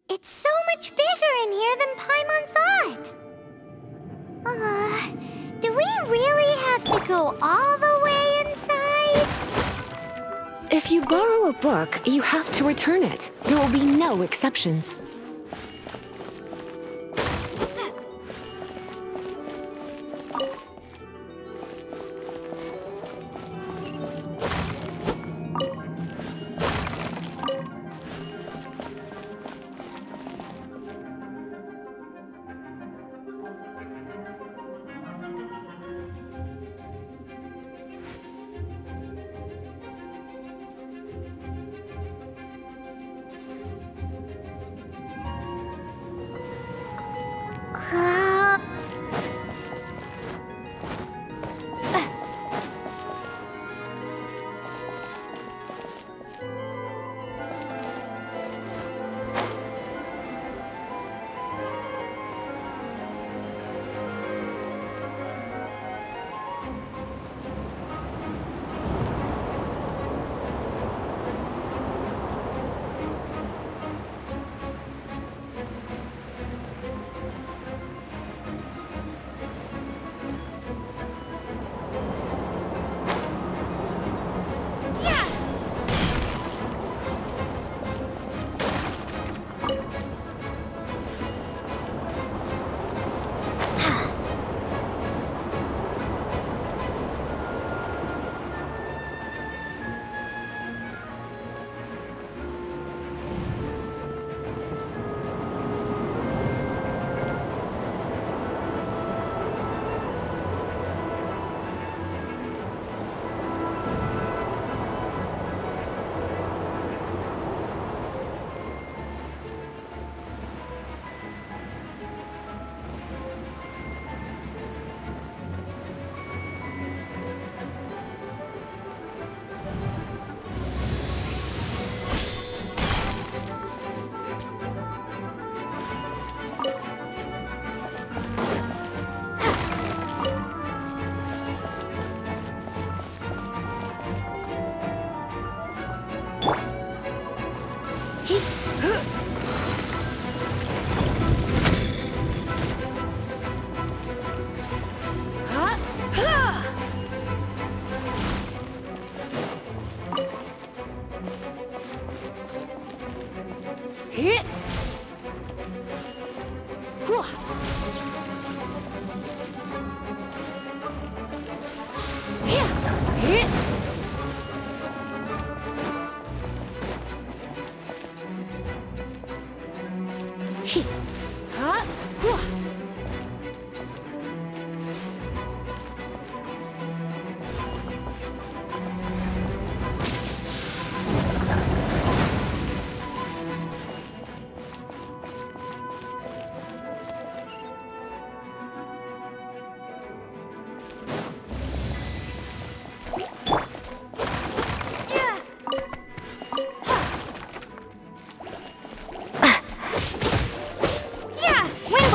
It's so much bigger in here than Paimon thought. Do we really have to go all the way inside? If you borrow a book, you have to return it. There will be no exceptions.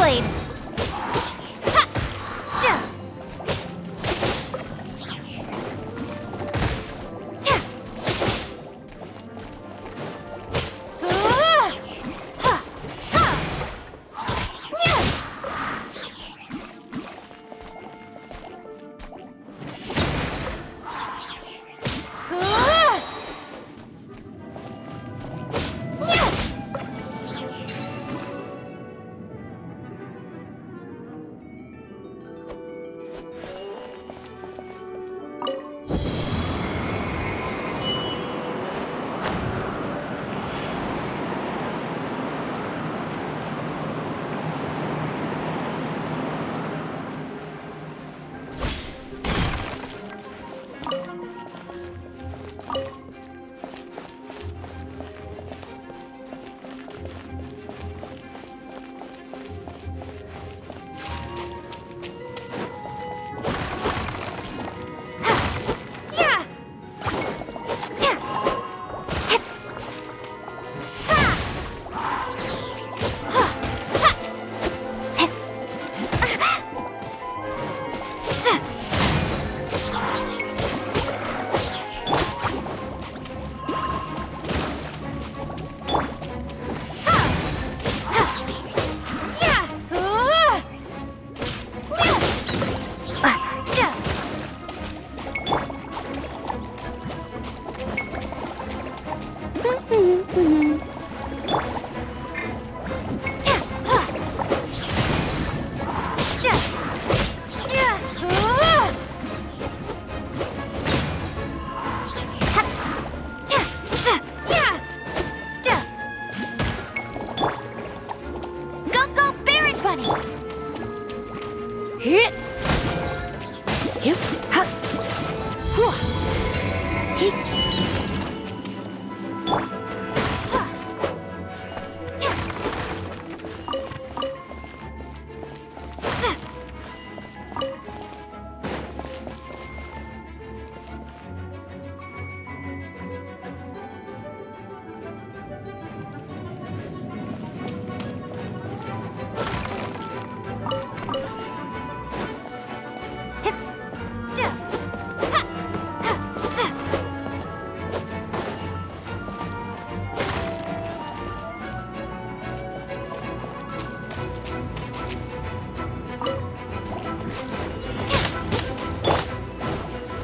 blade. Ha! Ja! Ja! Ha! Ha! Yeah! Go, go, Barret Bunny! Hit. Yep. Ha. Whew. Hit.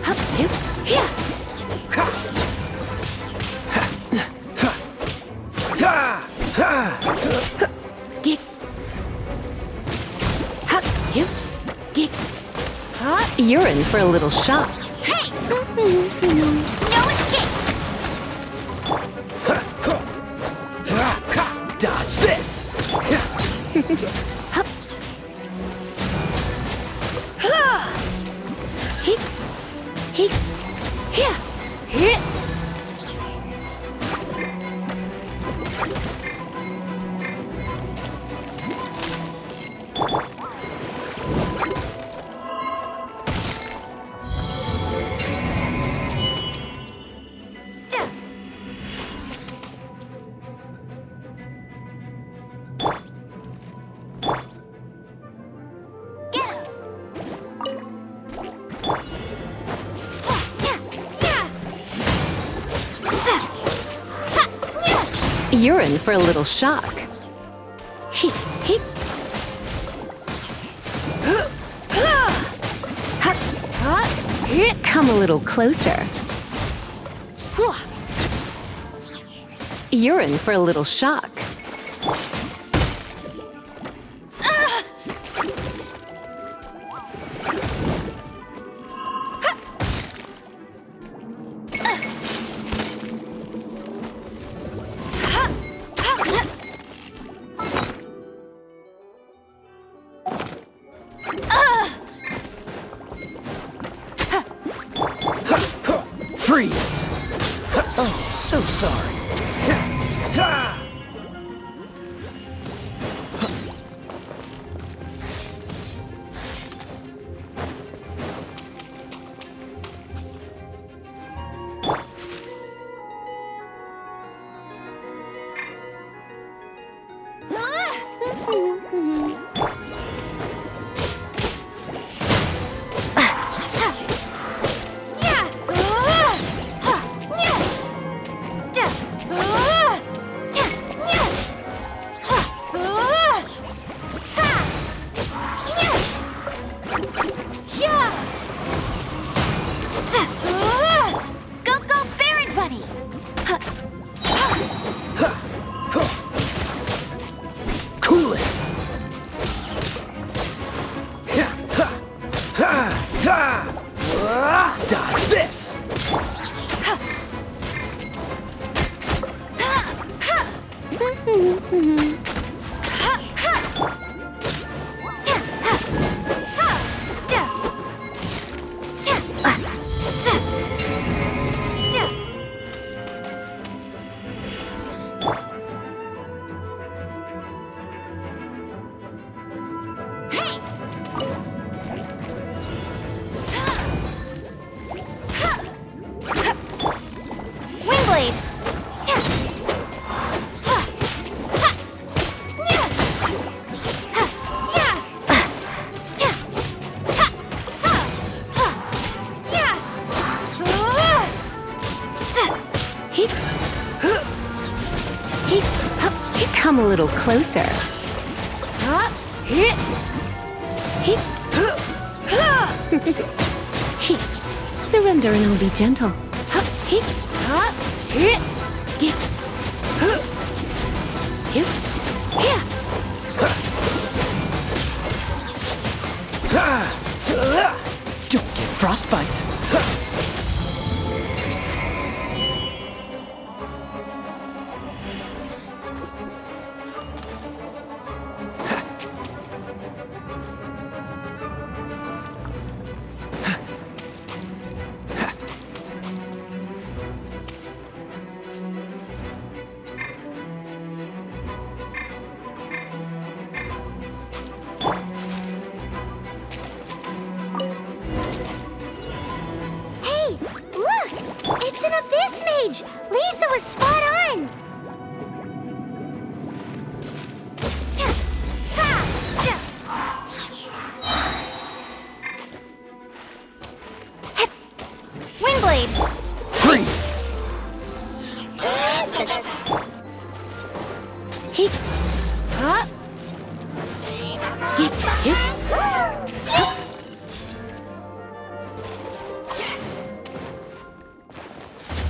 Hup. Yep. Yeah. Dick. Hup. Yep. Dick. Huh? You're in for a little shock. Hey! No escape! Dodge this! Hup. Hit. Hit. Yeah. Hit. You're in for a little shock. Hit, hit. Come a little closer. You're in for a little shock. Freeze! Oh, so sorry. little closer. Surrender and I'll be gentle. Don't get frostbite. Hey, look! It's an abyss mage! Lisa was spot on! Windblade! Freeze!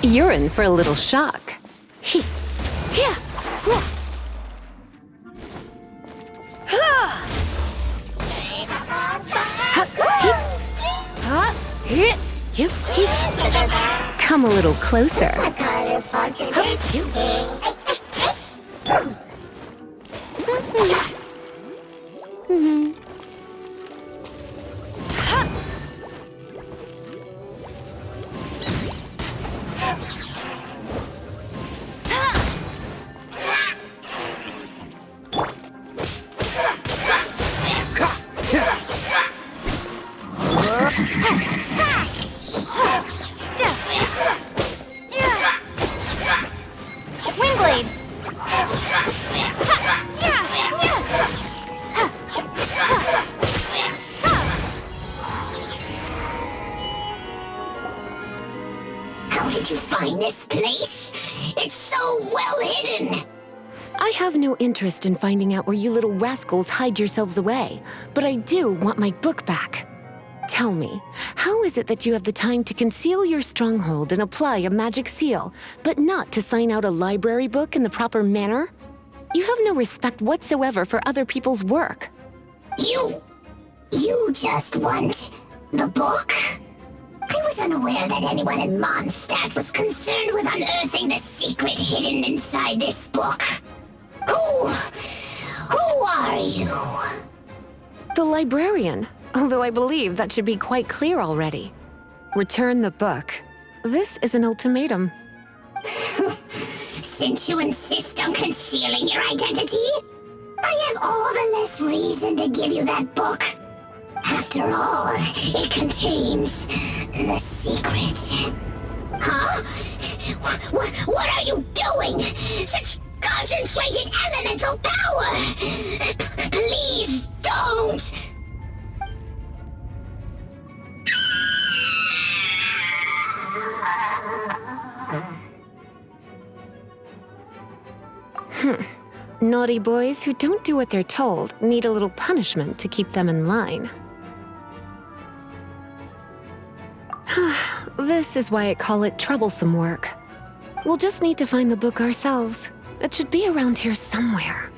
You're in for a little shock. Come a little closer. Windblade! How did you find this place? It's so well hidden. I have no interest in finding out where you little rascals hide yourselves away, but I do want my book back. Tell me, how is it that you have the time to conceal your stronghold and apply a magic seal, but not to sign out a library book in the proper manner? You have no respect whatsoever for other people's work. You just want the book? I was unaware that anyone in Mondstadt was concerned with unearthing the secret hidden inside this book. Who are you? The librarian, although I believe that should be quite clear already. Return the book. This is an ultimatum. Since you insist on concealing your identity, I have all the less reason to give you that book. After all, it contains the secret. Huh? What are you doing? Such concentrated elemental power! Please don't! Naughty boys who don't do what they're told need a little punishment to keep them in line. This is why I call it troublesome work. We'll just need to find the book ourselves. It should be around here somewhere.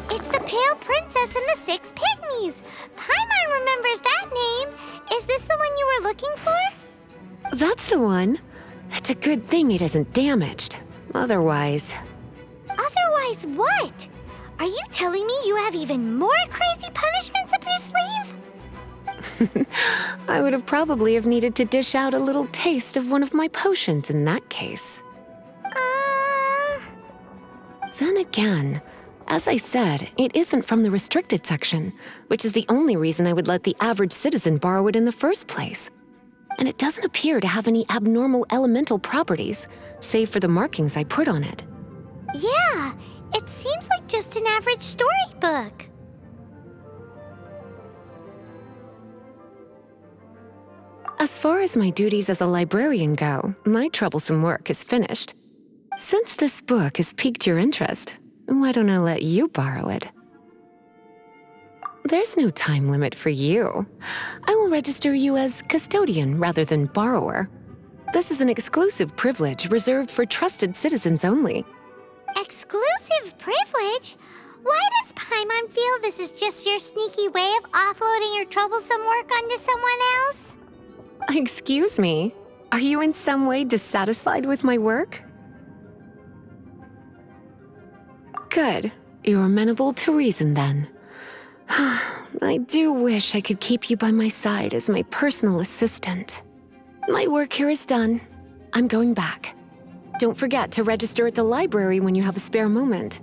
It's the Pale Princess and the Six Pygmies! Paimon remembers that name! Is this the one you were looking for? That's the one. It's a good thing it isn't damaged. Otherwise... Otherwise what? Are you telling me you have even more crazy punishments up your sleeve? I would have probably have needed to dish out a little taste of one of my potions in that case. Then again, as I said, it isn't from the restricted section, which is the only reason I would let the average citizen borrow it in the first place. and it doesn't appear to have any abnormal elemental properties, save for the markings I put on it. Yeah, it seems like just an average storybook. As far as my duties as a librarian go, my troublesome work is finished. Since this book has piqued your interest, why don't I let you borrow it? There's no time limit for you. I will register you as custodian rather than borrower. This is an exclusive privilege reserved for trusted citizens only. Exclusive privilege? Why does Paimon feel this is just your sneaky way of offloading your troublesome work onto someone else? Excuse me, are you in some way dissatisfied with my work? Good, you're amenable to reason then. I do wish I could keep you by my side as my personal assistant. My work here is done. I'm going back. Don't forget to register at the library when you have a spare moment.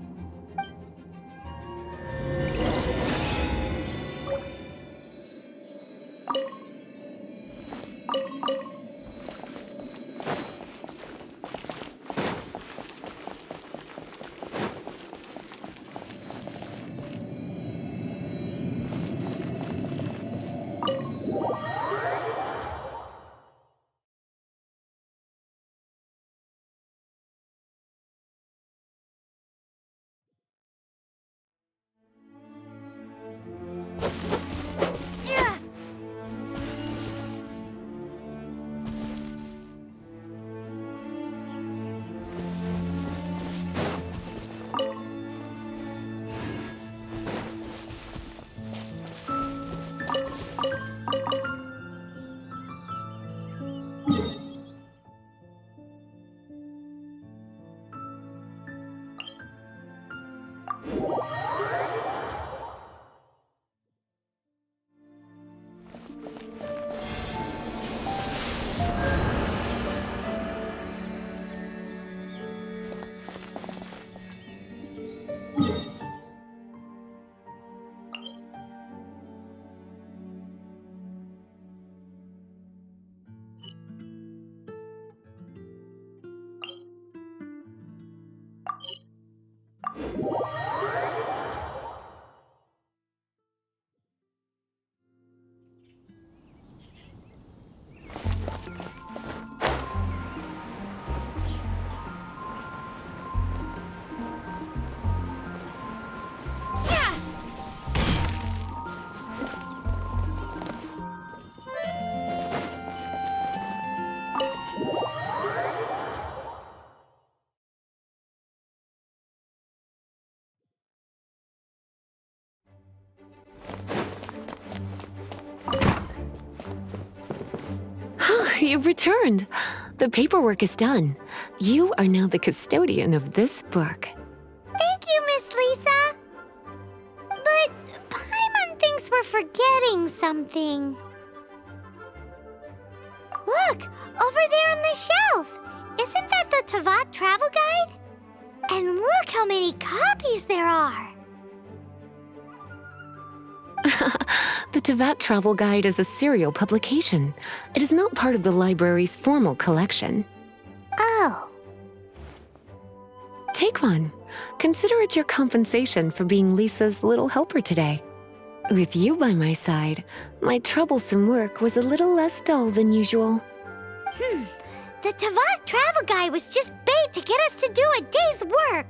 You've returned. The paperwork is done. You are now the custodian of this book. Thank you, Miss Lisa. But Paimon thinks we're forgetting something. Look, over there on the shelf. Isn't that the Tavat travel guide? And look how many copies there are. The Tavat Travel Guide is a serial publication. It is not part of the library's formal collection. Oh. Take one. Consider it your compensation for being Lisa's little helper today. With you by my side, my troublesome work was a little less dull than usual. The Tavat travel guide was just bait to get us to do a day's work.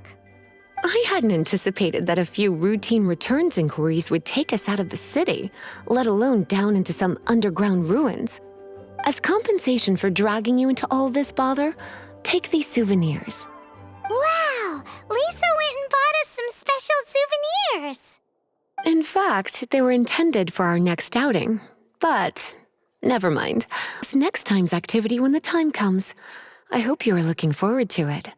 I hadn't anticipated that a few routine returns inquiries would take us out of the city, let alone down into some underground ruins. As compensation for dragging you into all this bother, take these souvenirs. Wow, Lisa went and bought us some special souvenirs. In fact, they were intended for our next outing, but never mind. It's next time's activity when the time comes. I hope you are looking forward to it.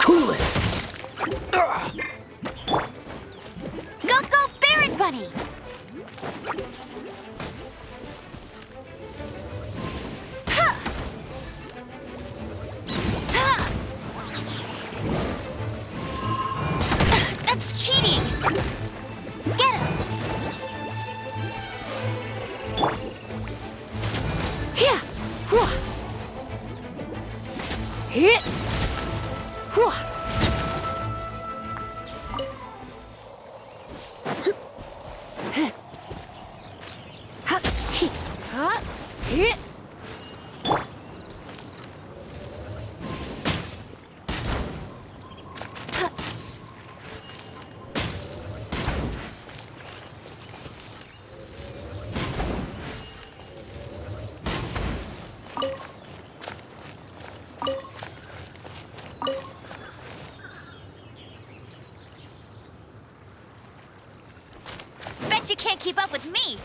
Cool it! Go, Barrett Bunny! That's cheating! Get him! Here! Hua! Hit! Hua! Ha! Hit! Ha! Hit! Ha! Bet you can't keep up with me!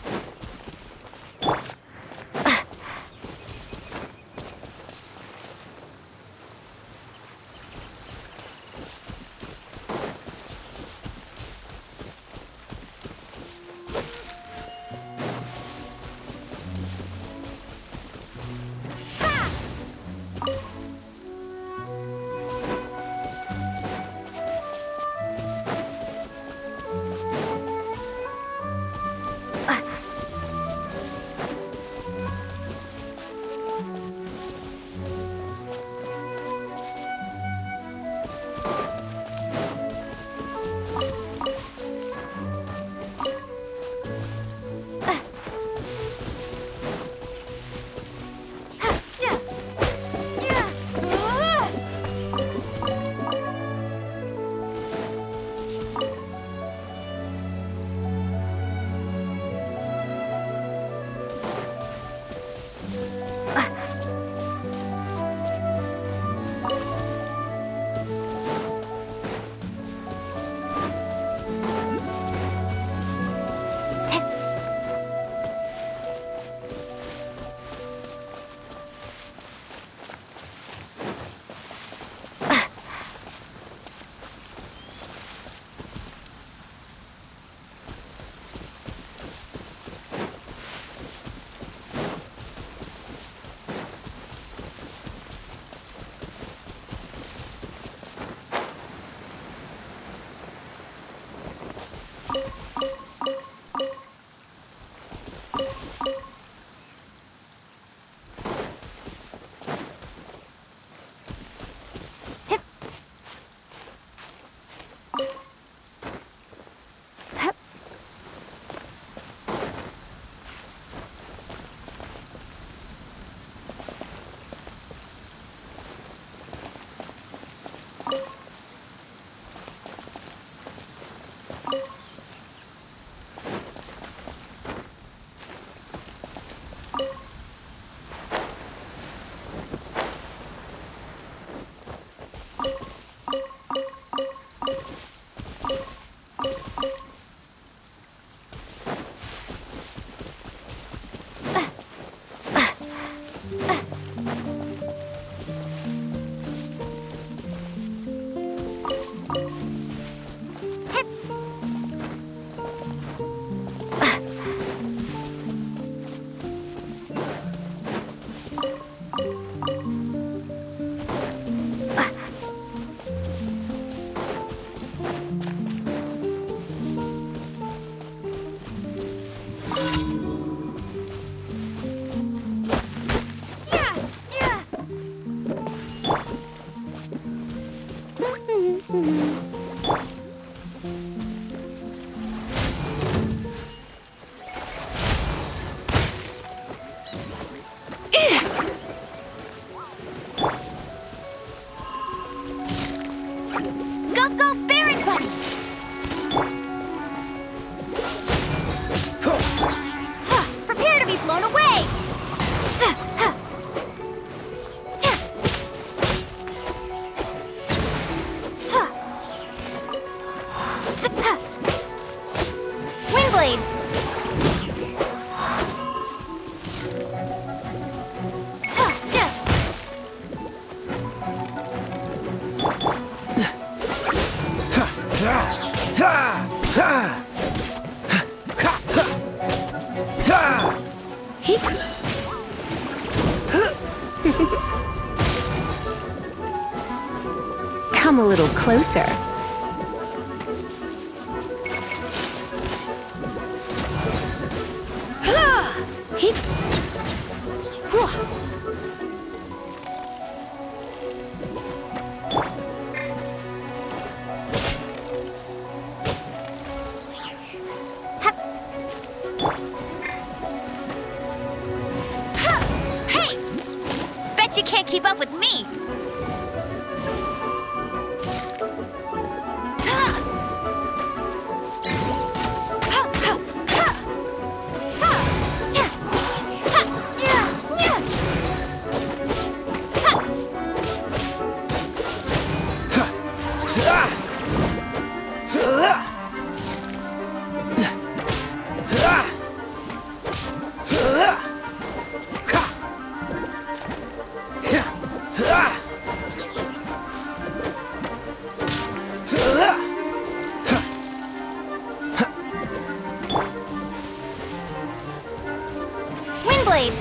Go, go, Baron Bunny! Prepare to be blown away! Windblade! Come a little closer. Hey! Bet you can't keep up with me! Windblade!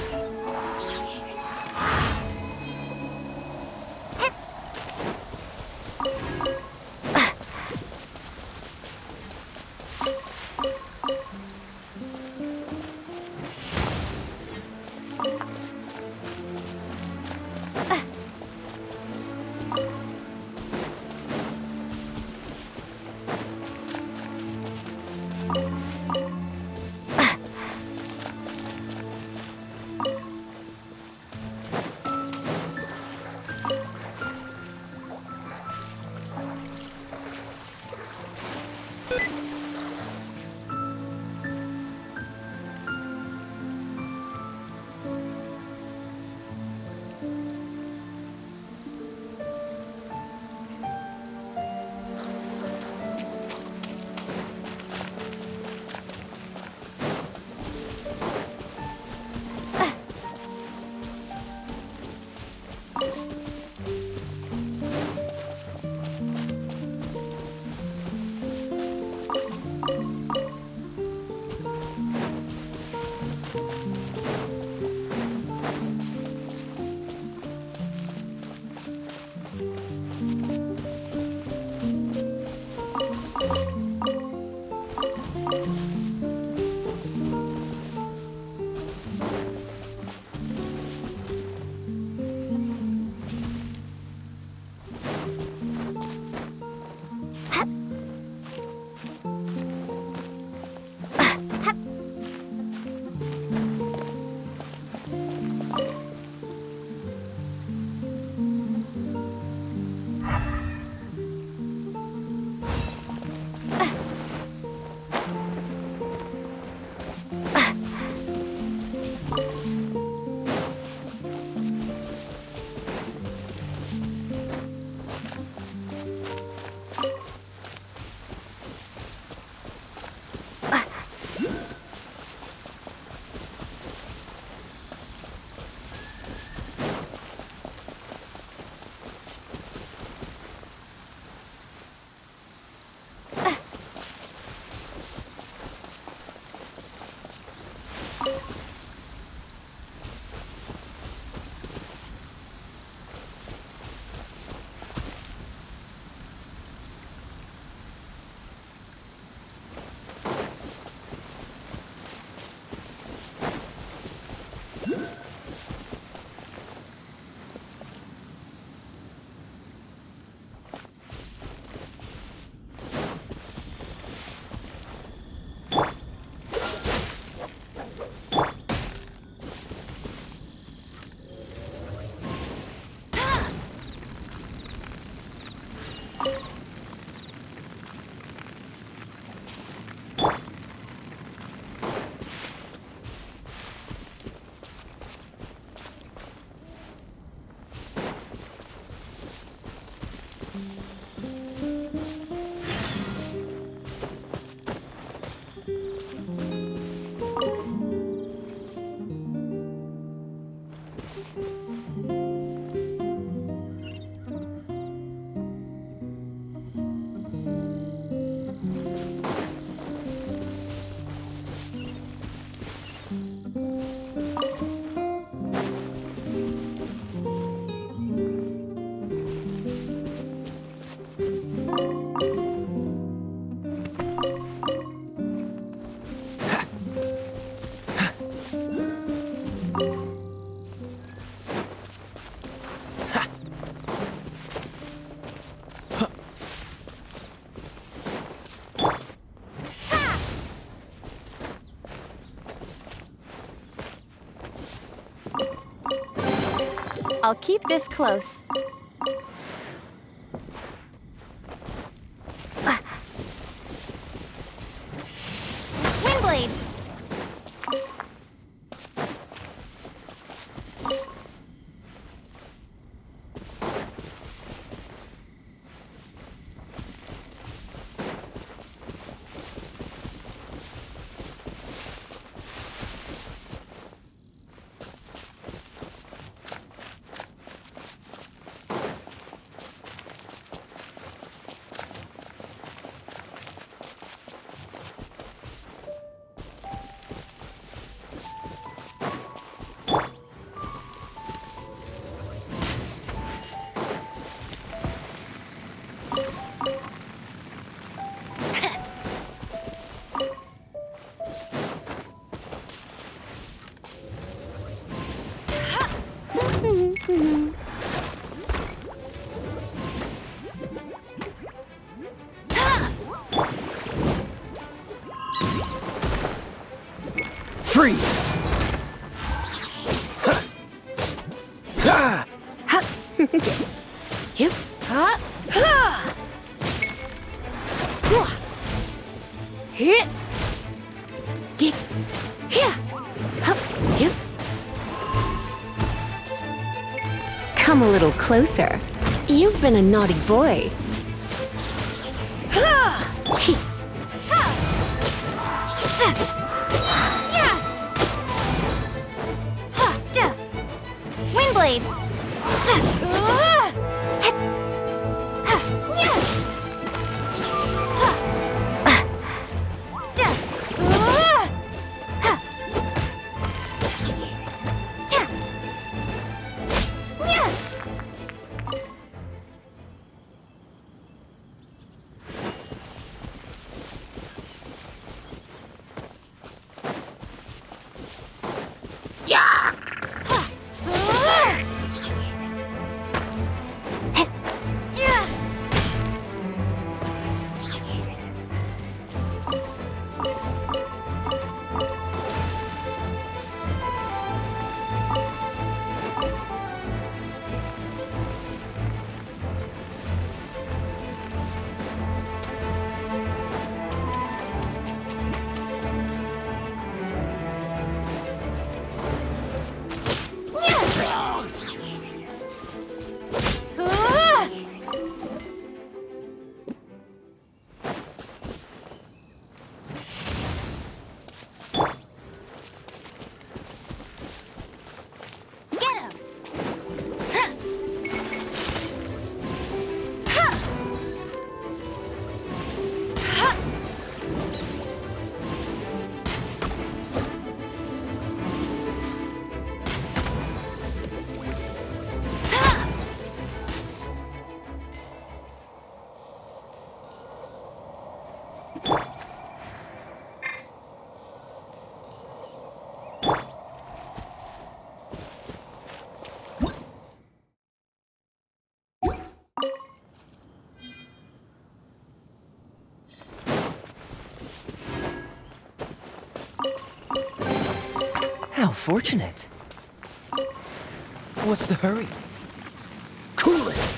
I'll keep this close. Windblade! Freeze! Ha! You? Huh? Hit! Get here! Hup, you? Come a little closer. You've been a naughty boy. He- Windblade! How fortunate. What's the hurry? Cool it!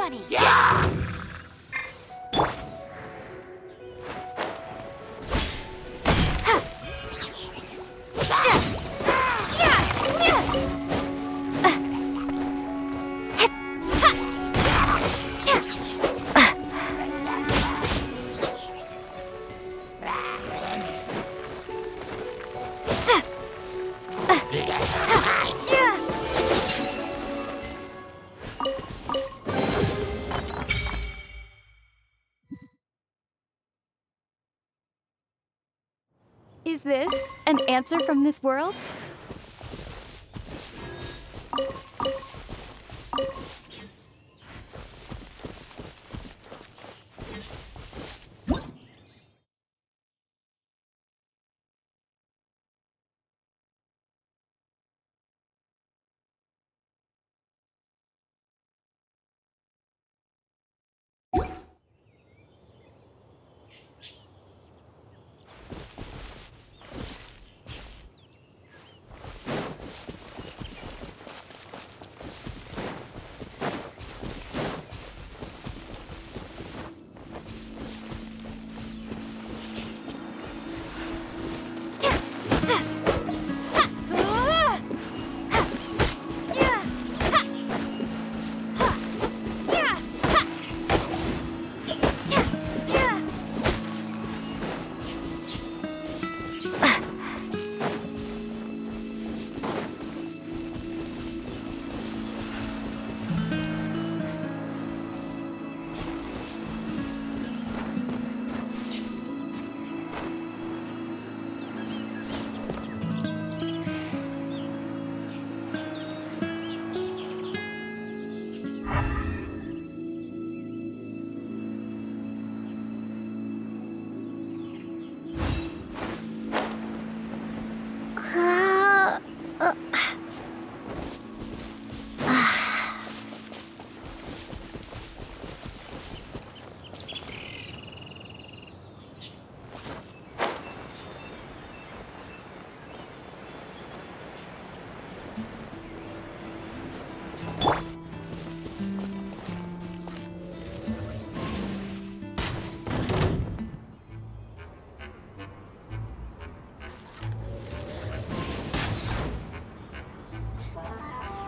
bunny. Is this an answer from this world?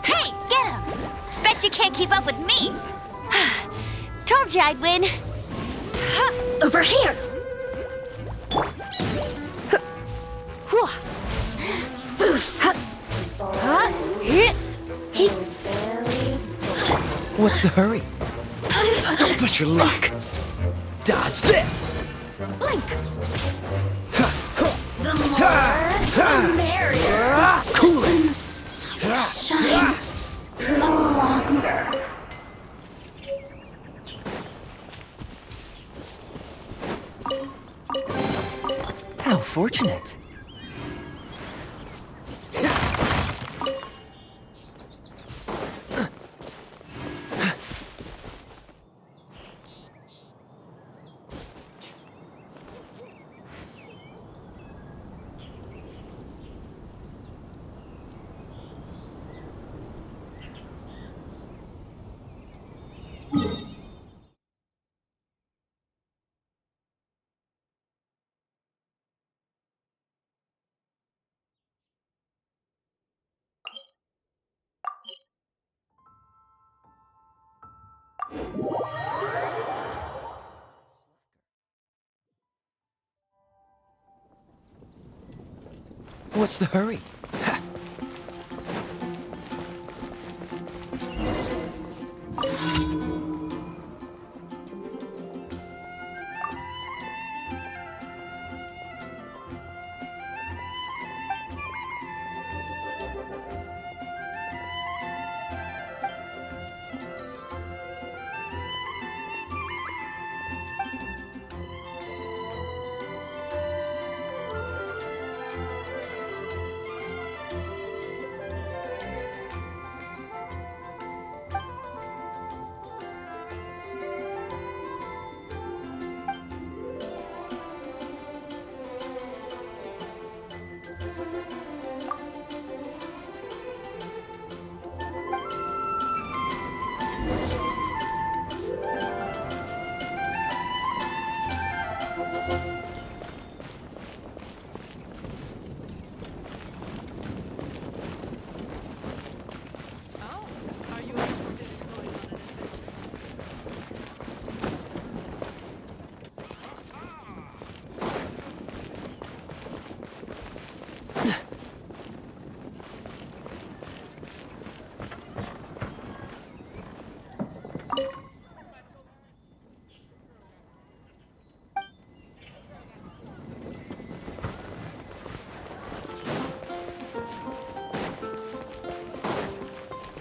Hey, get him! Bet you can't keep up with me! Told you I'd win! Over here! What's the hurry? Don't push your luck. Dodge this. Blink! The merrier. Cool it. Shine longer. How fortunate. What's the hurry?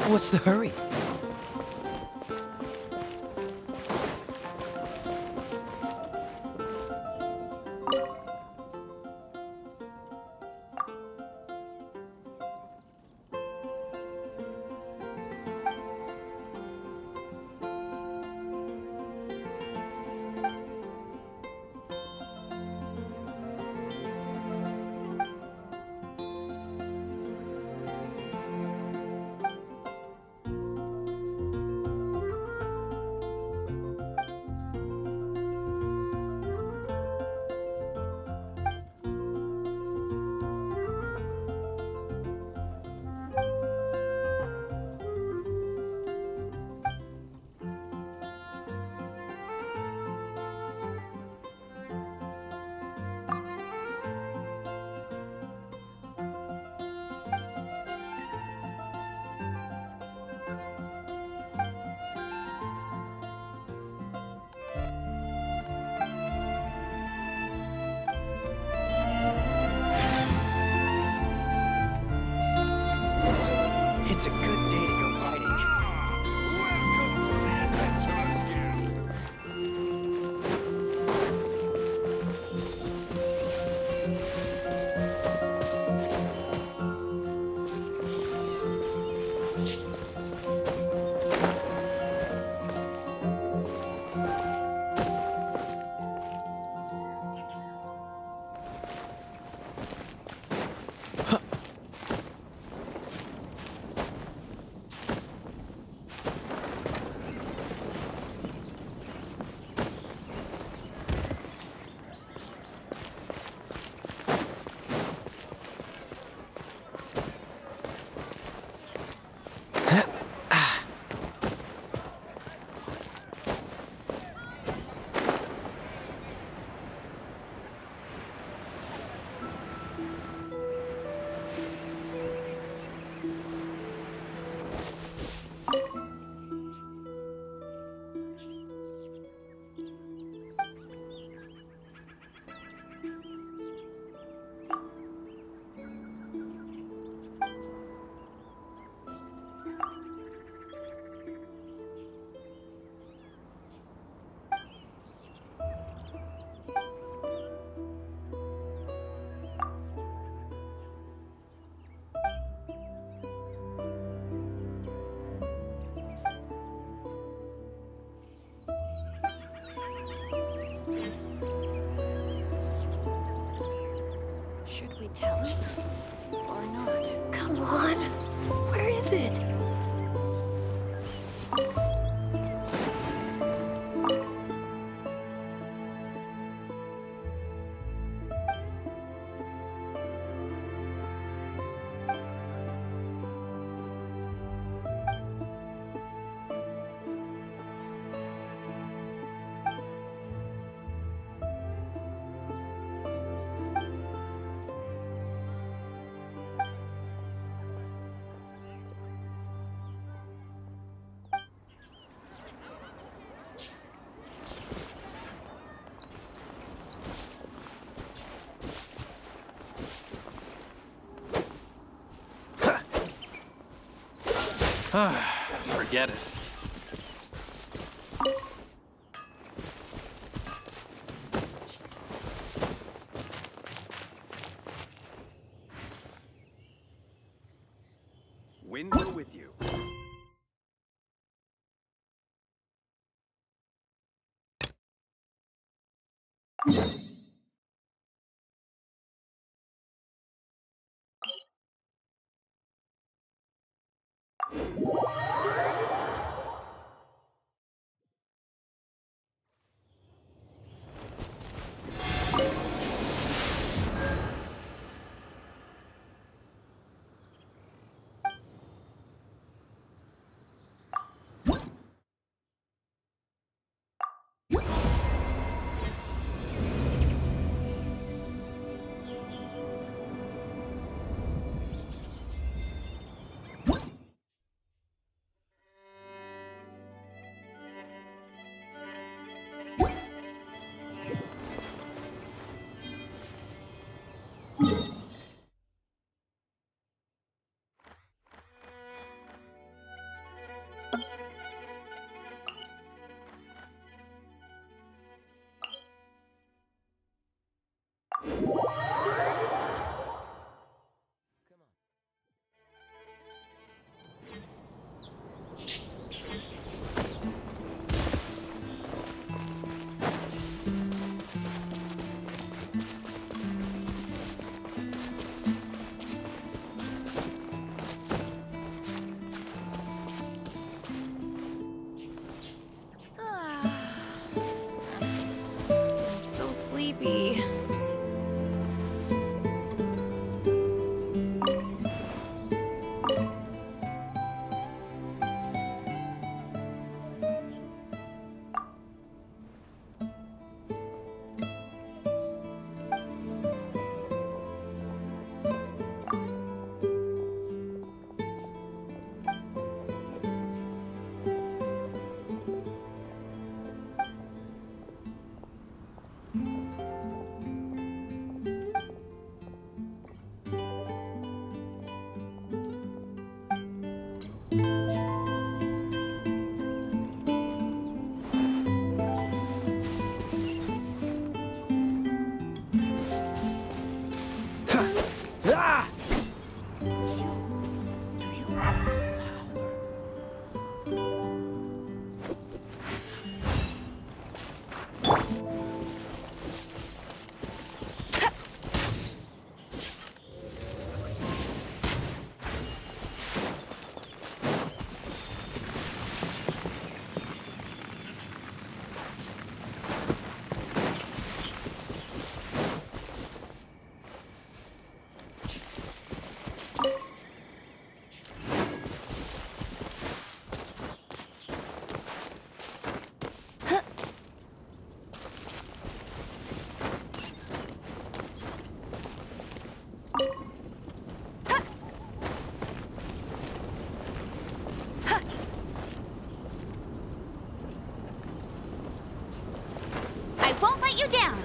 What's the hurry? It's a good day to go riding. Welcome to the Adventurers Guild. Should we tell him? Or not? Come on. Where is it? Forget it. Wind go with you. get you down.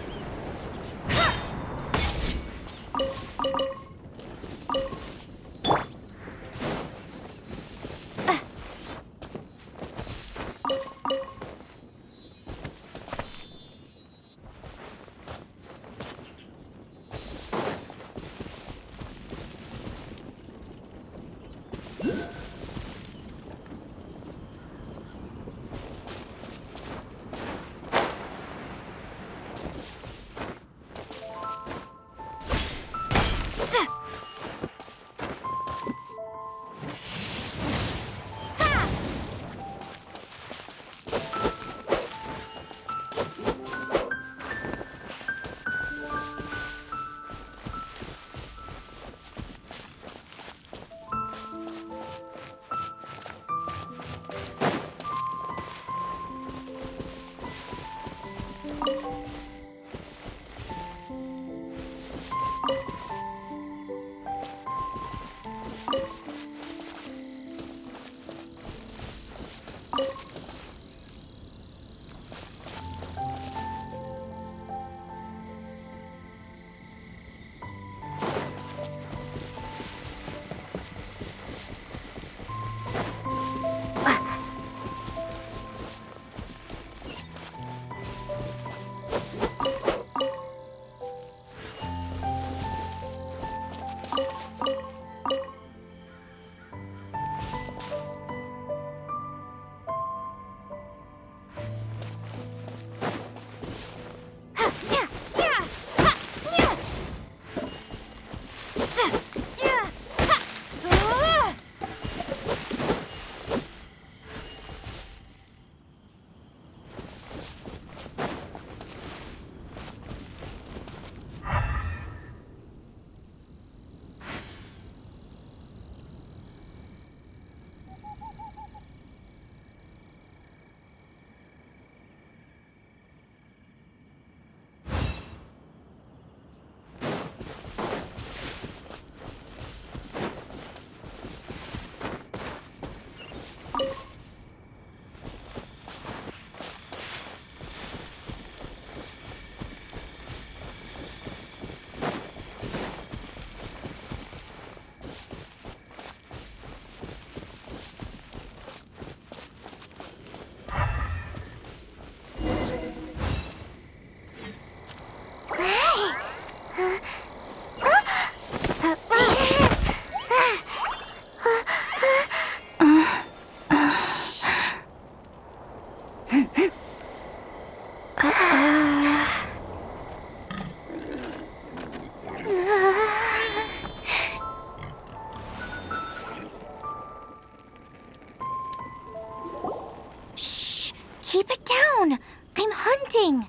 Shh! Keep it down! I'm hunting!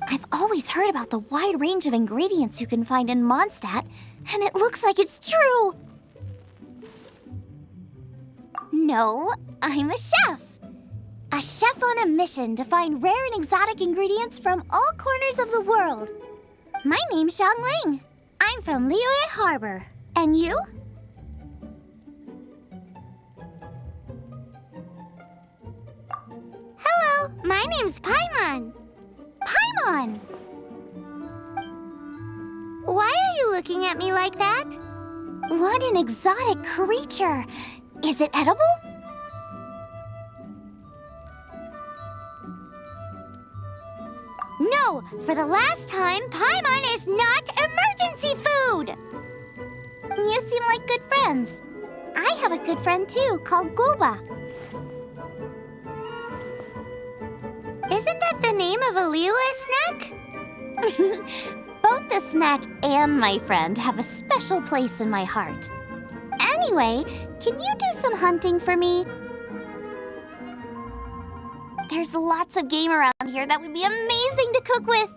I've always heard about the wide range of ingredients you can find in Mondstadt, and it looks like it's true! No, I'm a chef! A chef on a mission to find rare and exotic ingredients from all corners of the world. My name's Xiangling. I'm from Liyue Harbor. And you? Hello, my name's Paimon. Paimon! Why are you looking at me like that? What an exotic creature! Is it edible? No, for the last time, Paimon is not emergency food! You seem like good friends. I have a good friend too, called Goba. Isn't that the name of a Liyue snack? Both the snack and my friend have a special place in my heart. Anyway, can you do some hunting for me? There's lots of game around here that would be amazing to cook with.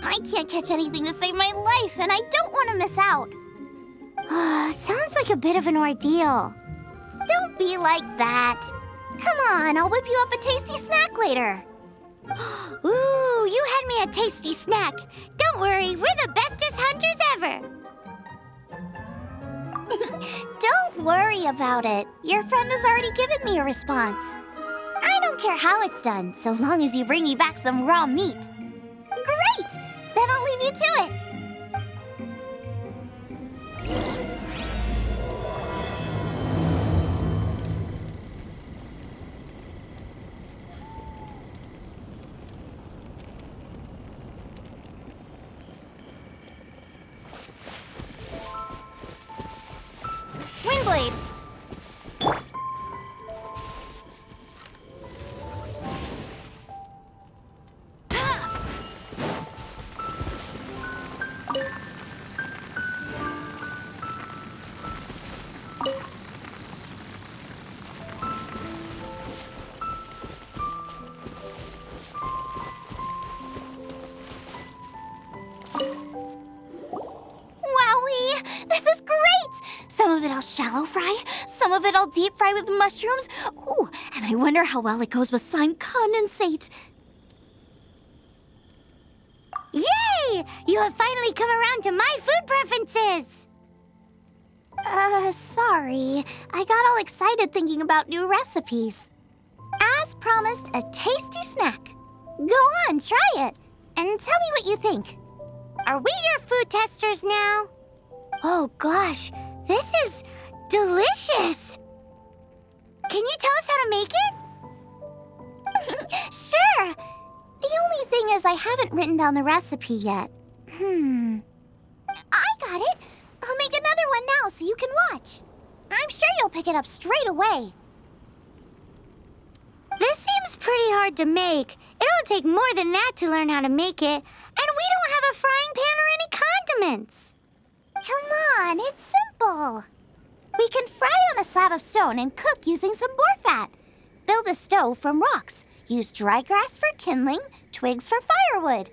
I can't catch anything to save my life, and I don't want to miss out. Sounds like a bit of an ordeal. Don't be like that. Come on, I'll whip you up a tasty snack later. Ooh, you had me a tasty snack. Don't worry, we're the bestest hunters ever. Don't worry about it. Your friend has already given me a response. I don't care how it's done, so long as you bring me back some raw meat. Great! Then I'll leave you to it. Windblade. Wowee! This is great! Some of it I'll shallow fry, some of it I'll deep fry with mushrooms. Ooh, and I wonder how well it goes with slime condensate. Yay! You have finally come around to my food preferences! Sorry. I got all excited thinking about new recipes. As promised, a tasty snack. Go on, try it, and tell me what you think. Are we your food testers now? Oh gosh, this is delicious! Can you tell us how to make it? Sure. The only thing is I haven't written down the recipe yet. I got it. I'll make another one now so you can watch. I'm sure you'll pick it up straight away. This seems pretty hard to make. It'll take more than that to learn how to make it. And we don't have a frying pan or any condiments. Come on, it's simple. We can fry on a slab of stone and cook using some boar fat. Build a stove from rocks. Use dry grass for kindling, twigs for firewood.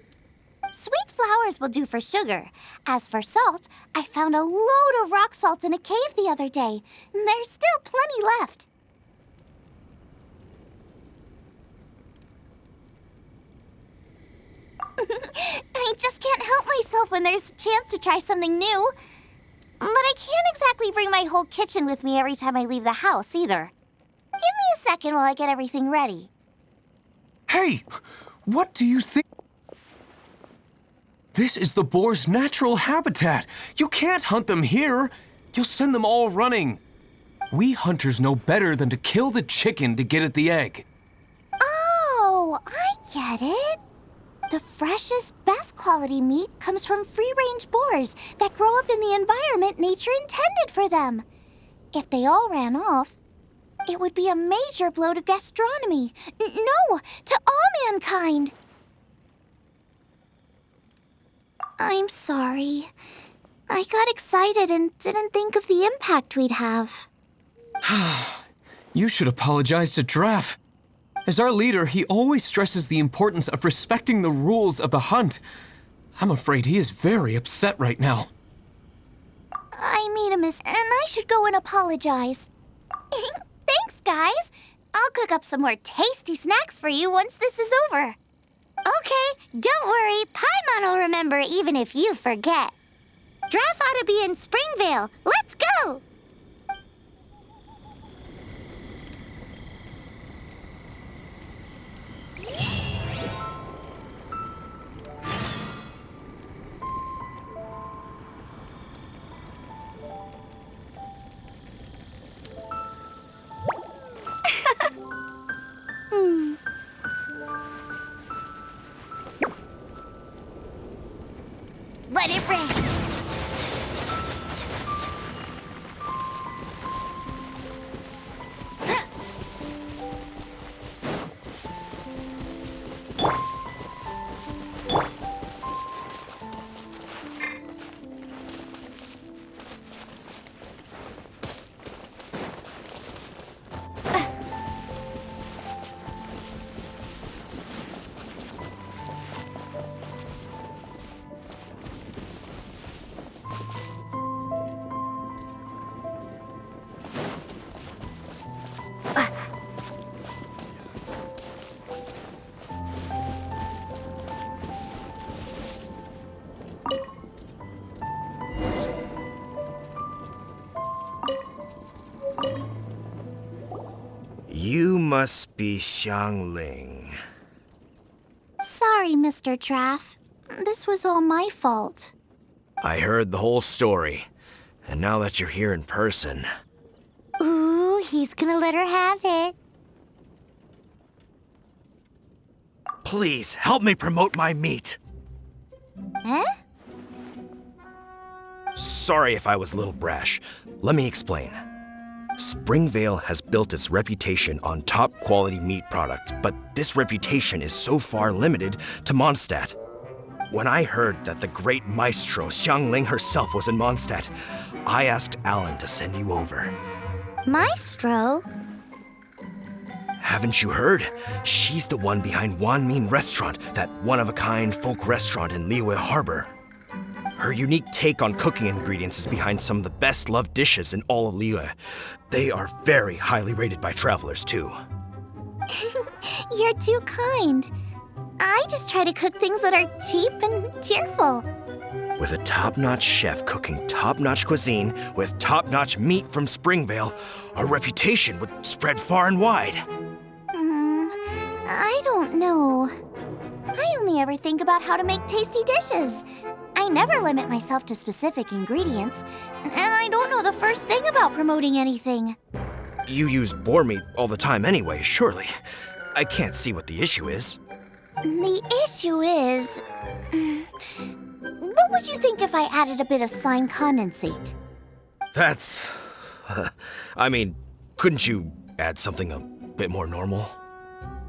Sweet flowers will do for sugar. As for salt, I found a load of rock salt in a cave the other day. There's still plenty left. I just can't help myself when there's a chance to try something new. But I can't exactly bring my whole kitchen with me every time I leave the house, either. Give me a second while I get everything ready. Hey! What do you think? This is the boar's natural habitat. You can't hunt them here. You'll send them all running. We hunters know better than to kill the chicken to get at the egg. Oh, I get it. The freshest, best quality meat comes from free-range boars that grow up in the environment nature intended for them. If they all ran off, it would be a major blow to gastronomy. No, to all mankind. I'm sorry. I got excited and didn't think of the impact we'd have. You should apologize to Draff. As our leader, he always stresses the importance of respecting the rules of the hunt. I'm afraid he is very upset right now. I made a mistake, and I should go and apologize. Thanks, guys. I'll cook up some more tasty snacks for you once this is over. Okay, don't worry. Paimon will remember even if you forget. Draff ought to be in Springvale. Let's go! Let it rain. You must be Xiangling. Sorry, Mr. Draff. This was all my fault. I heard the whole story. And now that you're here in person... Ooh, he's gonna let her have it. Please, help me promote my meat. Huh? Sorry if I was a little brash. Let me explain. Springvale has built its reputation on top-quality meat products, but this reputation is so far limited to Mondstadt. When I heard that the great maestro Xiangling herself was in Mondstadt, I asked Alan to send you over. Maestro? Haven't you heard? She's the one behind Wanmin Restaurant, that one-of-a-kind folk restaurant in Liyue Harbor. Her unique take on cooking ingredients is behind some of the best-loved dishes in all of Liyue. They are very highly rated by travelers, too. You're too kind. I just try to cook things that are cheap and cheerful. With a top-notch chef cooking top-notch cuisine with top-notch meat from Springvale, our reputation would spread far and wide. I don't know. I only ever think about how to make tasty dishes. I never limit myself to specific ingredients, and I don't know the first thing about promoting anything. You use boar meat all the time anyway, surely. I can't see what the issue is. The issue is... What would you think if I added a bit of slime condensate? That's... I mean, couldn't you add something a bit more normal?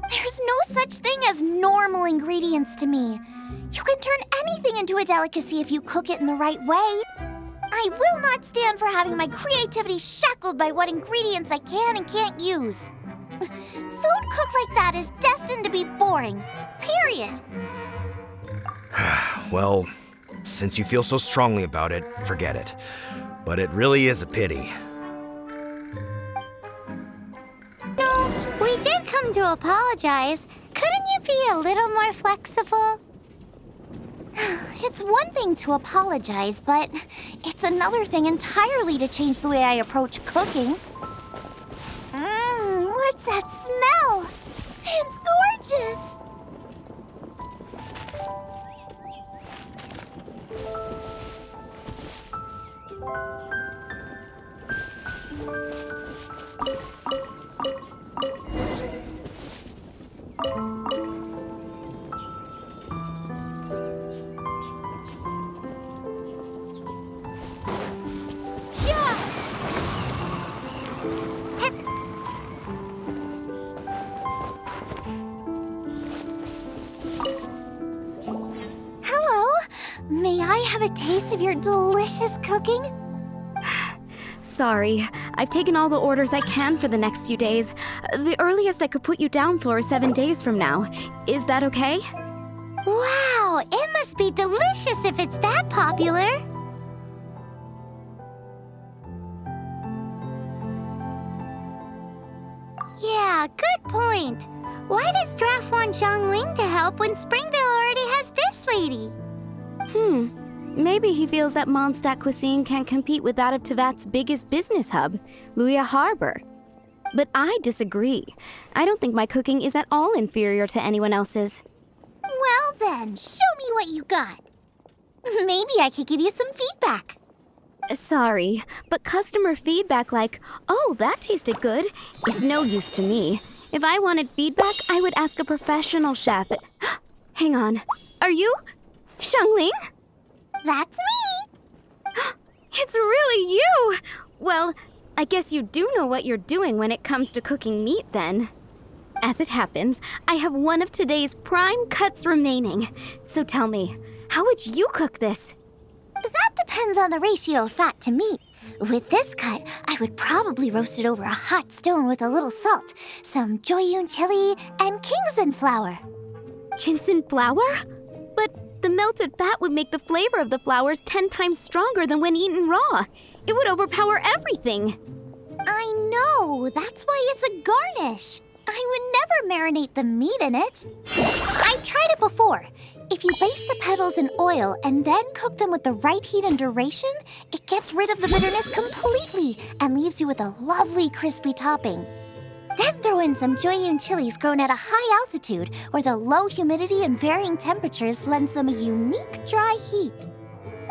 There's no such thing as normal ingredients to me. You can turn anything into a delicacy if you cook it in the right way. I will not stand for having my creativity shackled by what ingredients I can and can't use. Food cooked like that is destined to be boring. Period. Well, since you feel so strongly about it, forget it. But it really is a pity. No, we did come to apologize. Couldn't you be a little more flexible? It's one thing to apologize, but it's another thing entirely to change the way I approach cooking. What's that smell? It's gorgeous! May I have a taste of your delicious cooking? Sorry, I've taken all the orders I can for the next few days. The earliest I could put you down for is 7 days from now. Is that okay? Wow, it must be delicious if it's that popular. Yeah, good point. Why does Draft want Xiangling to help when Springvale already has this lady? Maybe he feels that Mondstadt cuisine can compete with that of Tevat's biggest business hub, Liyue Harbor. But I disagree. I don't think my cooking is at all inferior to anyone else's. Well then, show me what you got. Maybe I could give you some feedback. Sorry, but customer feedback like, "Oh, that tasted good," is no use to me. If I wanted feedback, I would ask a professional chef. Hang on. Are you Xiangling? That's me! It's really you! Well, I guess you do know what you're doing when it comes to cooking meat, then. As it happens, I have one of today's prime cuts remaining. So tell me, how would you cook this? That depends on the ratio of fat to meat. With this cut, I would probably roast it over a hot stone with a little salt, some Joyun chili, and Kingston flour. Ginseng flour? But the melted fat would make the flavor of the flowers 10 times stronger than when eaten raw. It would overpower everything. I know, that's why it's a garnish. I would never marinate the meat in it. I've tried it before. If you baste the petals in oil and then cook them with the right heat and duration, it gets rid of the bitterness completely and leaves you with a lovely crispy topping. Then throw in some Joyun chilies grown at a high altitude, where the low humidity and varying temperatures lends them a unique dry heat.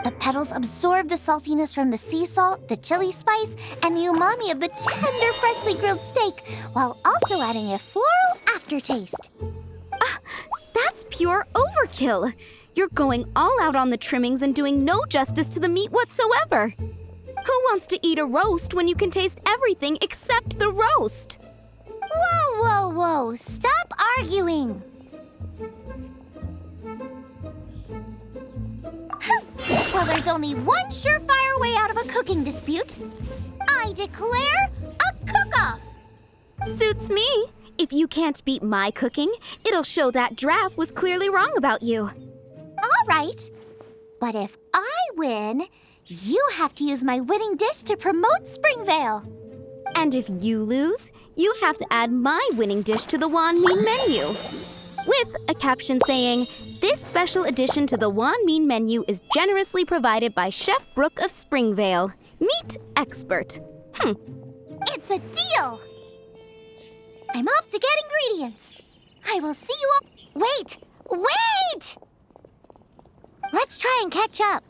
The petals absorb the saltiness from the sea salt, the chili spice, and the umami of the tender, freshly grilled steak, while also adding a floral aftertaste. That's pure overkill. You're going all out on the trimmings and doing no justice to the meat whatsoever. Who wants to eat a roast when you can taste everything except the roast? Whoa, whoa, whoa! Stop arguing! Well, there's only one surefire way out of a cooking dispute. I declare a cook-off! Suits me. If you can't beat my cooking, it'll show that Draft was clearly wrong about you. All right. But if I win, you have to use my winning dish to promote Springvale. And if you lose, you have to add my winning dish to the Wan Min menu. With a caption saying, "This special addition to the Wan Min menu is generously provided by Chef Brooke of Springvale, meat expert." It's a deal! I'm off to get ingredients. I will see you all. Wait! Wait! Let's try and catch up.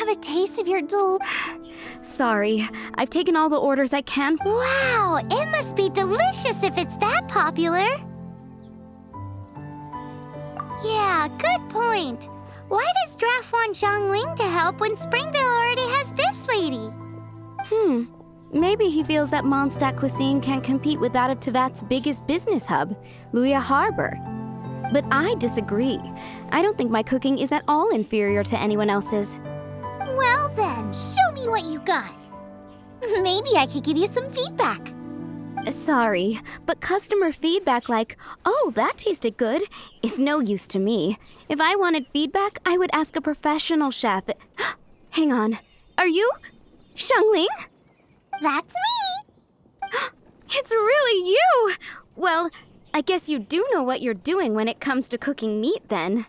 have a taste of your Sorry, I've taken all the orders I can. Wow, it must be delicious if it's that popular. Yeah, good point. Why does Draft want Zhongling to help when Springvale already has this lady? Maybe he feels that Mondstadt cuisine can't compete with that of Tevat's biggest business hub, Luya Harbor. But I disagree. I don't think my cooking is at all inferior to anyone else's. Well then, show me what you got. Maybe I could give you some feedback. Sorry, but customer feedback like, "Oh, that tasted good," is no use to me. If I wanted feedback, I would ask a professional chef. Hang on. Are you Xiangling? That's me! It's really you! Well, I guess you do know what you're doing when it comes to cooking meat then.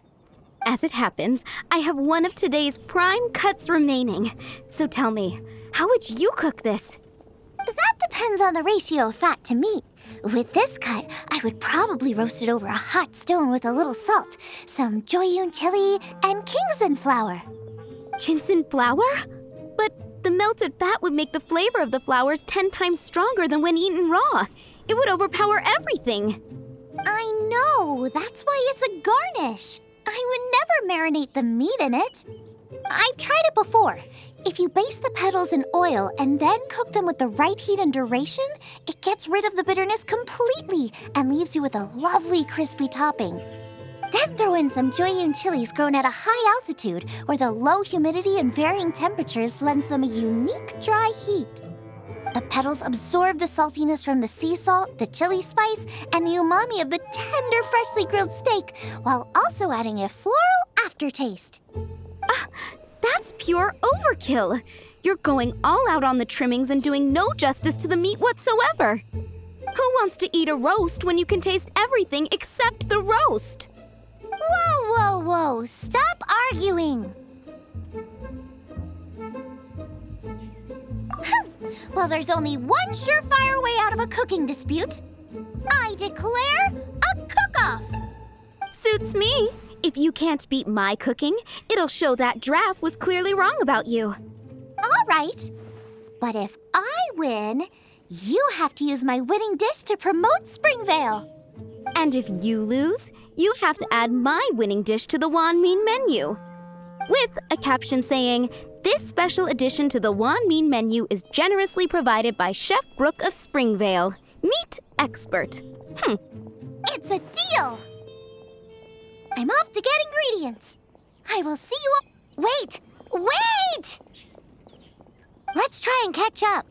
As it happens, I have one of today's prime cuts remaining. So tell me, how would you cook this? That depends on the ratio of fat to meat. With this cut, I would probably roast it over a hot stone with a little salt, some Joyun chili, and Kingston flour. Ginseng flour? But the melted fat would make the flavor of the flowers 10 times stronger than when eaten raw. It would overpower everything. I know, that's why it's a garnish. I would never marinate the meat in it. I've tried it before. If you baste the petals in oil and then cook them with the right heat and duration, it gets rid of the bitterness completely and leaves you with a lovely crispy topping. Then throw in some Joyun chilies grown at a high altitude where the low humidity and varying temperatures lends them a unique dry heat. The petals absorb the saltiness from the sea salt, the chili spice, and the umami of the tender, freshly grilled steak, while also adding a floral aftertaste. That's pure overkill. You're going all out on the trimmings and doing no justice to the meat whatsoever. Who wants to eat a roast when you can taste everything except the roast? Whoa, whoa, whoa! Stop arguing! Well, there's only one surefire way out of a cooking dispute. I declare a cook-off! Suits me. If you can't beat my cooking, it'll show that Draft was clearly wrong about you. All right. But if I win, you have to use my winning dish to promote Springvale. And if you lose, you have to add my winning dish to the Wanmin menu. With a caption saying, "This special addition to the Wanmin menu is generously provided by Chef Brooke of Springvale, meat expert." It's a deal! I'm off to get ingredients. I will see you all. Wait! Wait! Let's try and catch up.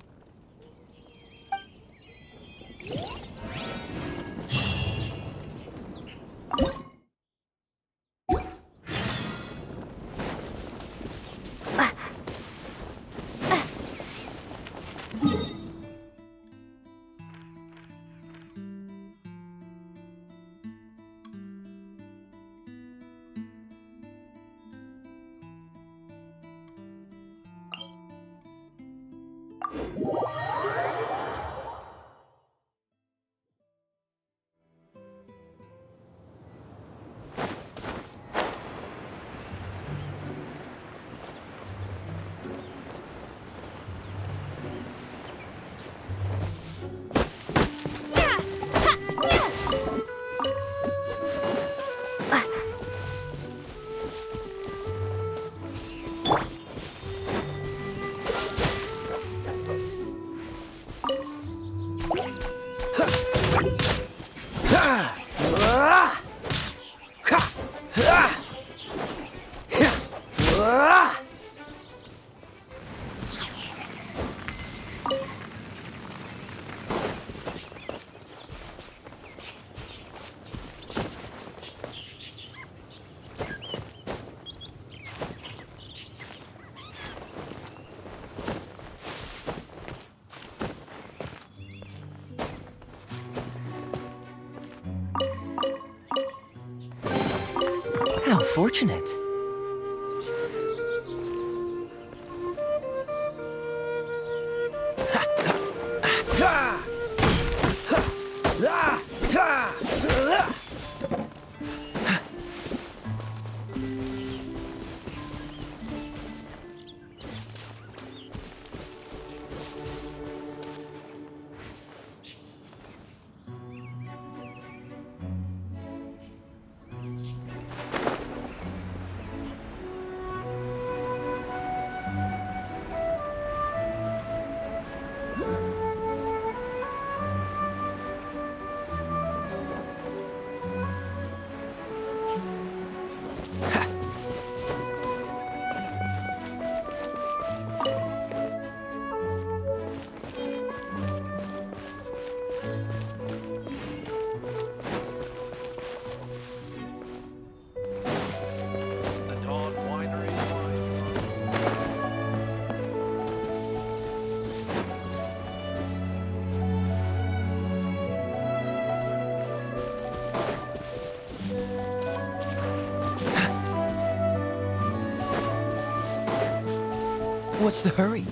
How fortunate. What's the hurry?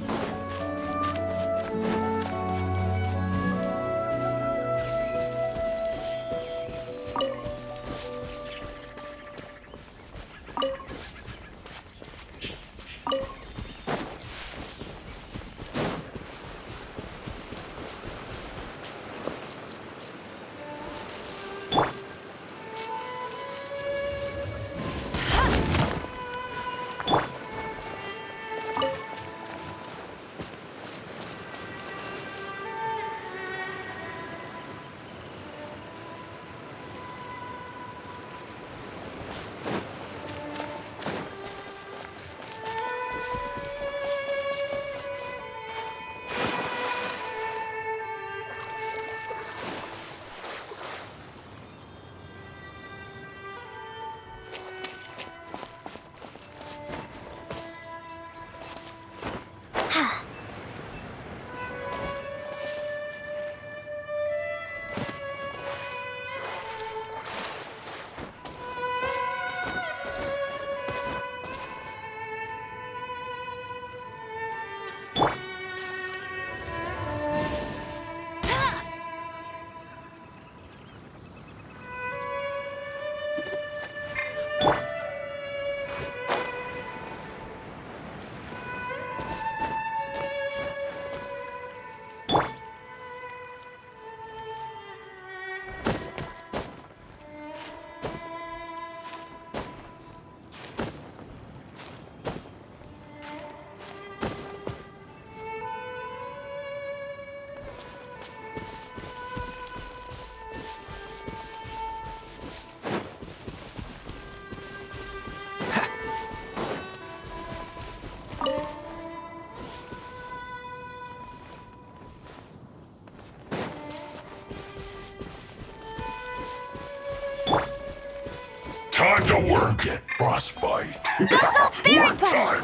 Time to work it, Frostbite. Work time.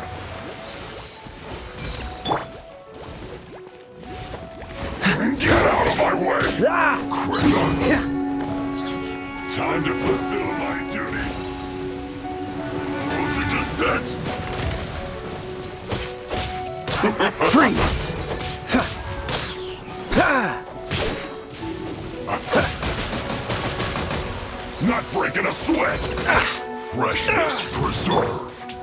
Get out of my way. Critter. Time to fulfill my duty. Voltage is set. Freeze! Not breaking a sweat. Freshness preserved.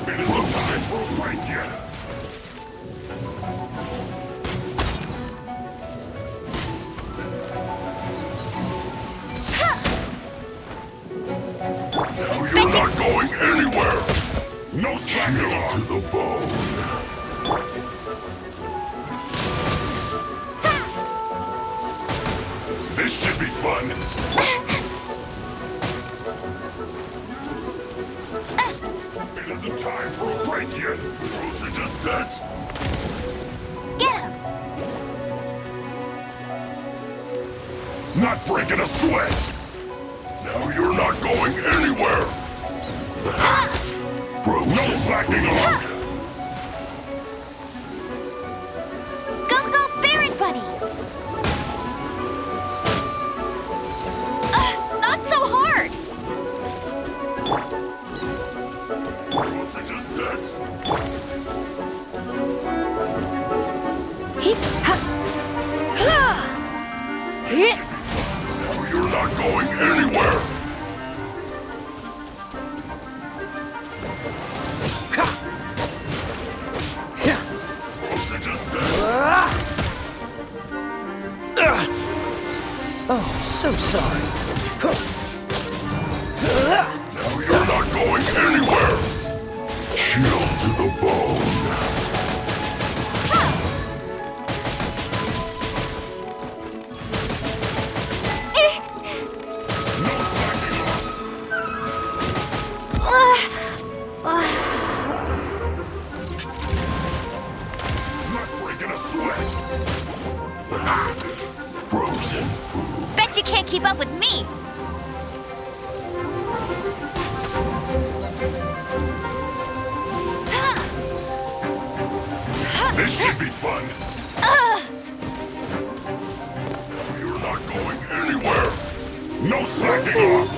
It isn't time for a break yet. Now you're not going anywhere. No slacking to the bone. This should be fun. It isn't time for a break yet. Voltage is set. Get him! Not breaking a sweat. Now you're not going anywhere. No slacking off. Go, go, Barret Bunny! Not so hard! Voltage is set. Now you're not going anywhere. Voltage is set. Oh, so sorry. Now you're not going anywhere. Chill to the bone. No slacking off. Not breaking a sweat. Frozen food. Bet you can't keep up with me. This should be fun. You're not going anywhere. No slacking off.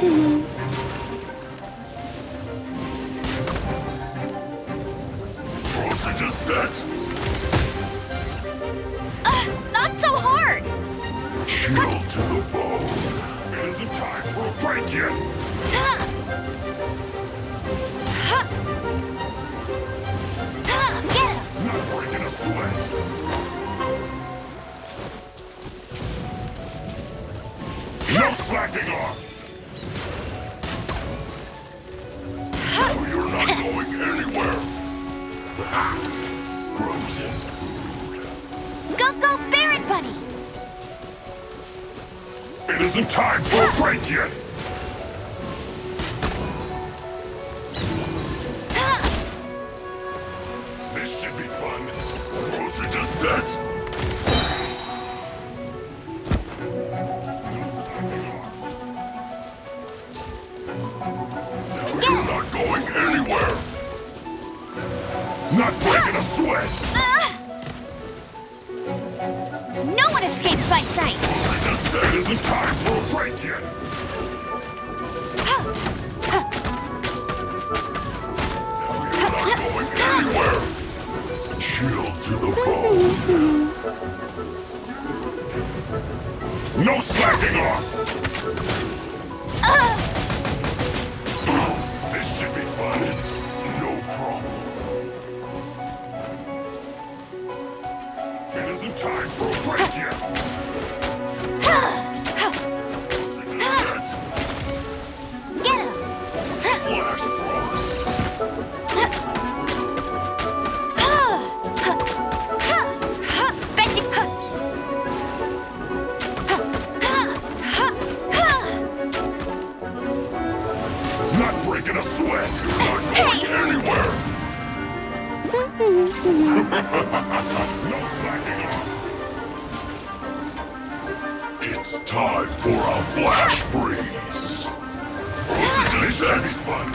to the bone. It isn't time for a break yet. Get him! Not breaking a sweat. No slacking off. No, you're not going anywhere. Frozen food. Go, Baron Bunny! It isn't time for a break yet. This should be fun. Frozen descent. No slacking off. No, you're not going anywhere. Not breaking a sweat. No one escapes my sight! Frozen descent isn't time for a break yet. You're not going anywhere. Chill to the bone. No slacking off. This should be fun. It's no problem. It isn't time for a break yet. Get him! Flash frost. Bet you... Not breaking a sweat. You're not going anywhere. No slacking off. It's time for a flash freeze. Frozen this should be fun.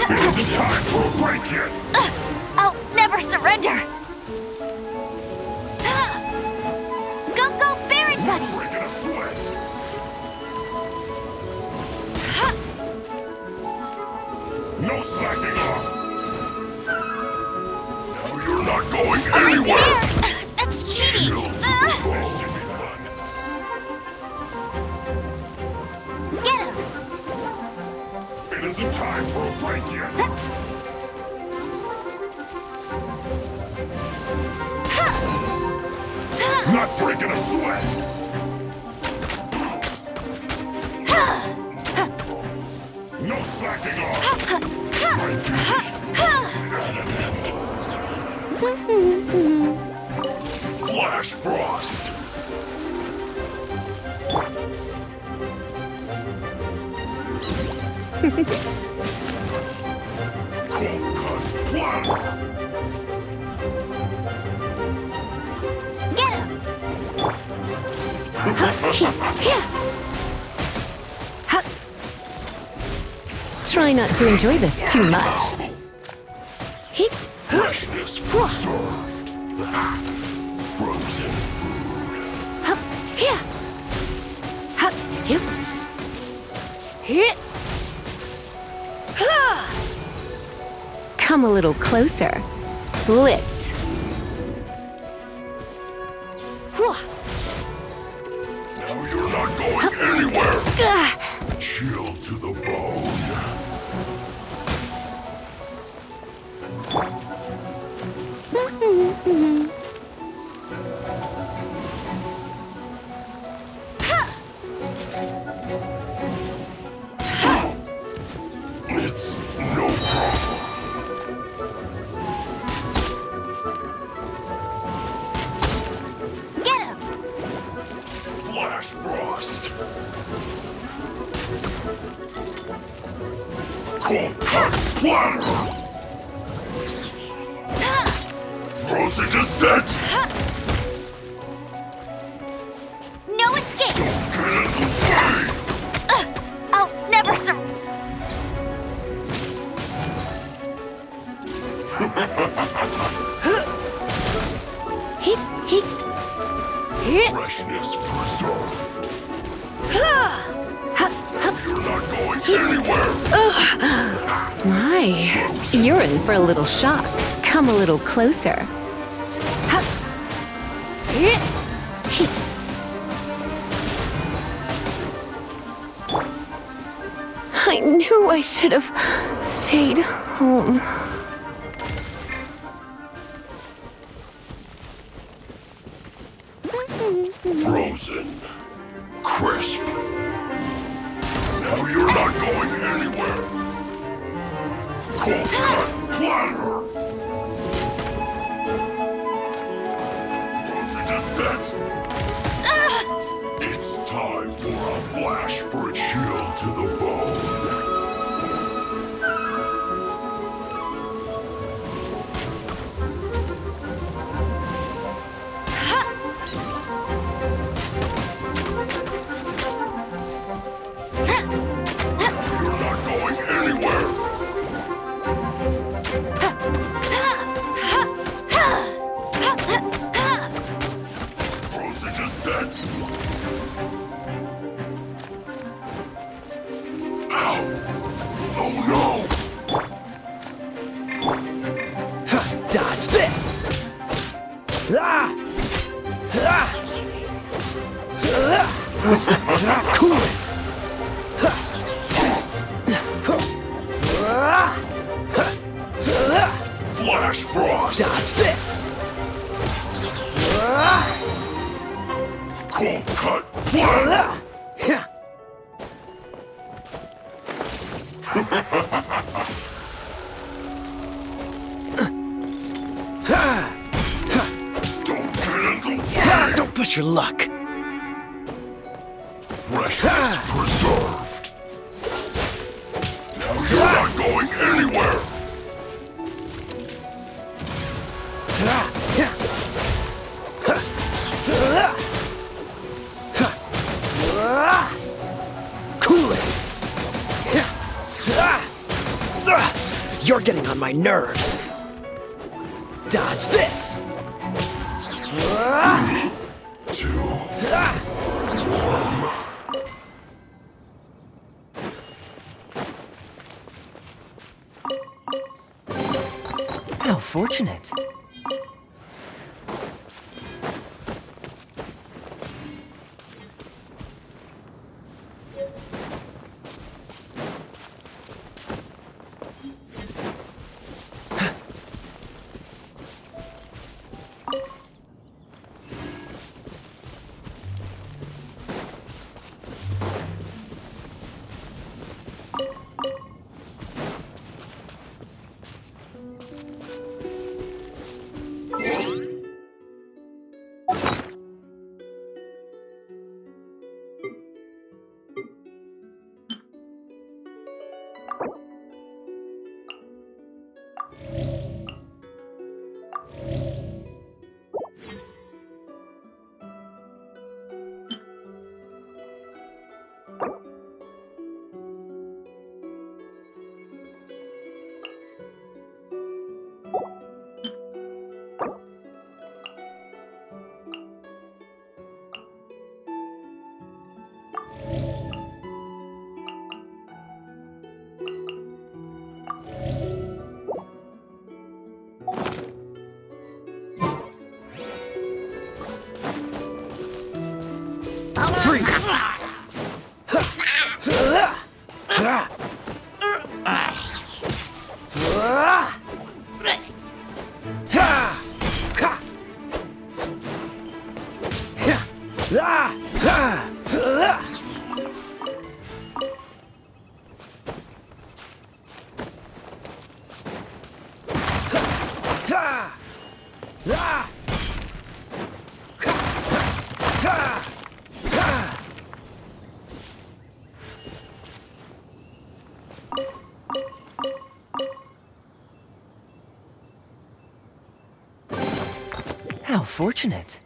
It isn't time for a break yet. I'll never surrender! Go, Baron Bunny! Breaking a sweat. No slacking off. No, you're not going anywhere. There! That's cheating! Chill to the bone. This should be fun. Get him! It isn't time for a break yet. Not breaking a sweat. No slacking off. My duty at an end. Flash frost. Cold cut platter. Get him! Try not to enjoy this too much. Freshness preserved. Frozen food. Come a little closer. Blitz. No, you're not going anywhere. Chill to the bone. It's no problem. Get him! Flash frost. Cold cut splatter. Frozen descent. No escape! Don't get in the way. I'll never surrender! Freshness preserved. You're not going anywhere. My, you're in for a little shock. Come a little closer. I knew I should have stayed home. Frozen. Crisp. Now you're not going anywhere. Cold cut platter. Frozen descent. It's time for a flash for a chill to the bone. You're not going anywhere. Frozen descent. Ow! Oh no! Dodge this! Ah! Ah! Cool it! Flash frost! Dodge this! Cold cut platter! Don't get in the way! Don't push your luck! Freshness preserved! Now you're not going anywhere! Cool it! You're getting on my nerves! Dodge this! Two. How fortunate. How fortunate.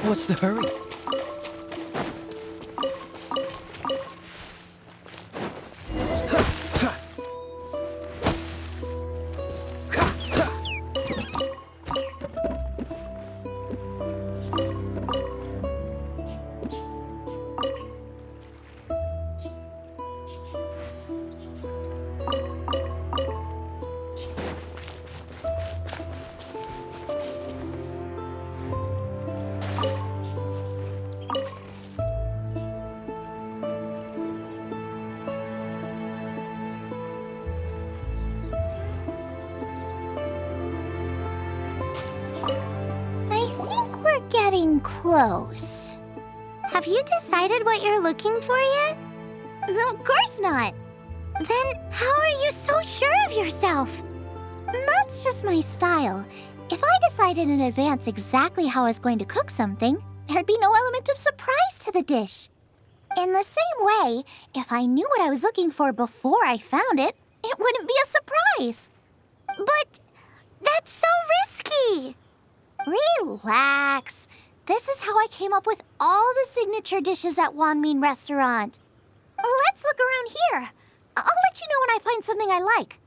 What's the hurry? I think we're getting close. Have you decided what you're looking for yet? No, of course not. Then how are you so sure of yourself? That's just my style. If I decided in advance exactly how I was going to cook something, there'd be no element of surprise to the dish. In the same way, if I knew what I was looking for before I found it, it wouldn't be a surprise. But that's so risky. Relax. This is how I came up with all the signature dishes at Wanmin Restaurant. Let's look around here. I'll let you know when I find something I like.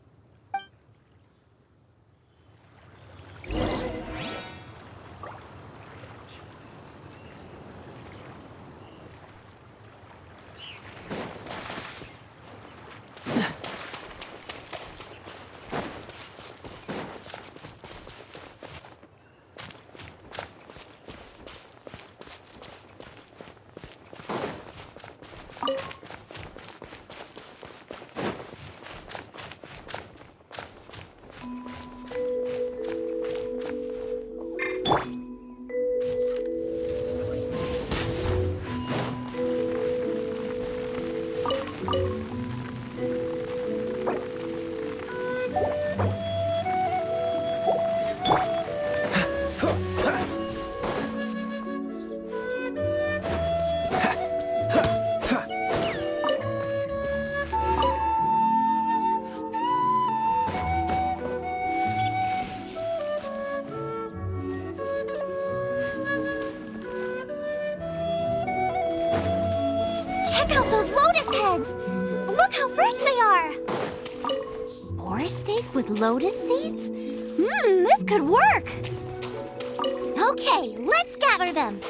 Check out those lotus heads! Look how fresh they are! Boar steak with lotus seeds? This could work! Okay, let's gather them.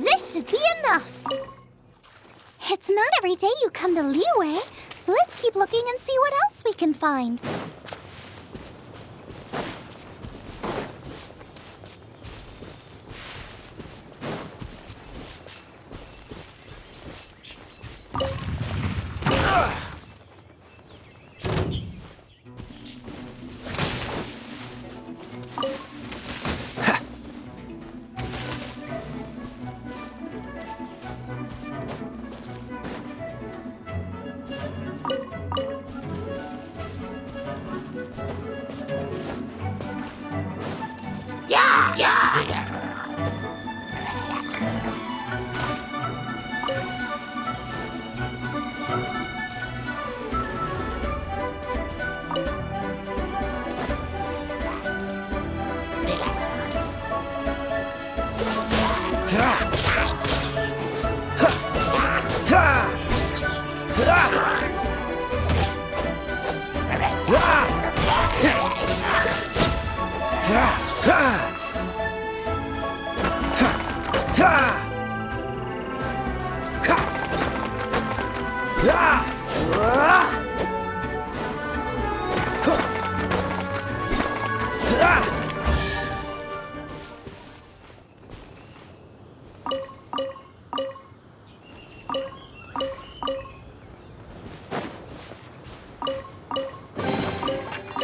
This should be enough. It's not every day you come to Liyue. Let's keep looking and see what else we can find.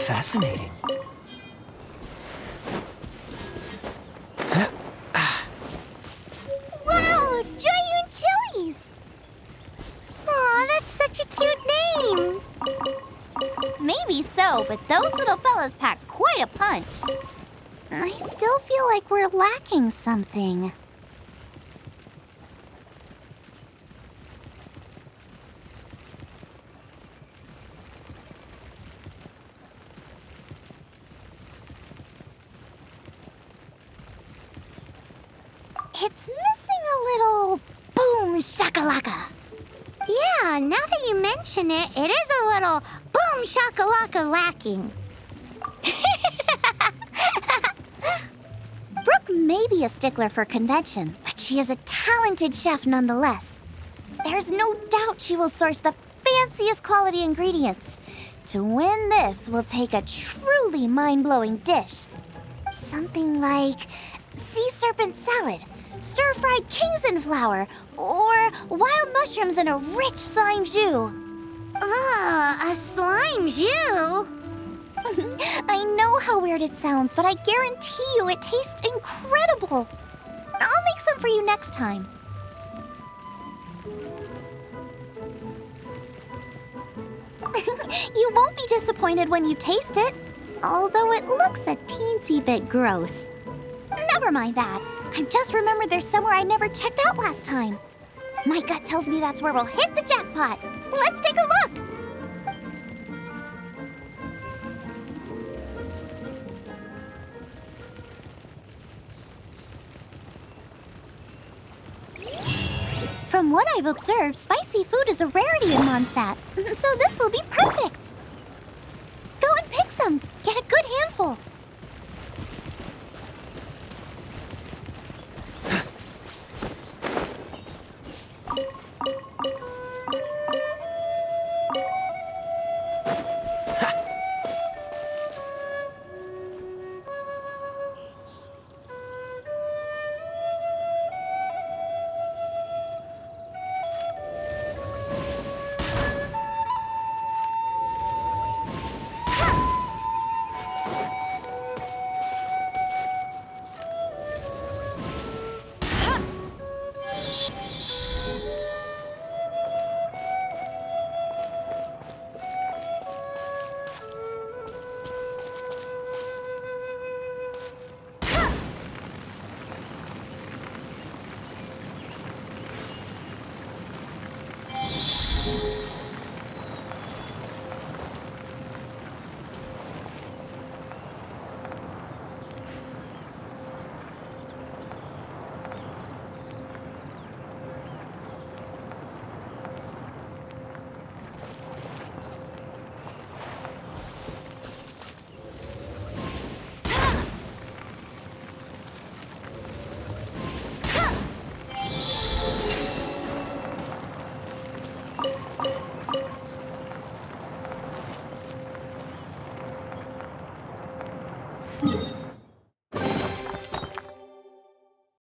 Fascinating. Wow, Joyun Chilies! Aw, that's such a cute name. Maybe so, but those little fellas pack quite a punch. I still feel like we're lacking something. it's missing a little boom shakalaka. Yeah, now that you mention it, it is a little boom shakalaka lacking. Brooke may be a stickler for convention, but she is a talented chef nonetheless. There's no doubt she will source the fanciest quality ingredients. To win this, we'll take a truly mind-blowing dish. Something like sea serpent salad, stir-fried Kingston flour, or wild mushrooms in a rich slime jus. A slime jus? I know how weird it sounds, but I guarantee you it tastes incredible. I'll make some for you next time. You won't be disappointed when you taste it, although it looks a teensy bit gross. Never mind that. I've just remembered there's somewhere I never checked out last time. My gut tells me that's where we'll hit the jackpot. Let's take a look. From what I've observed, spicy food is a rarity in Mondstadt, so this will be perfect.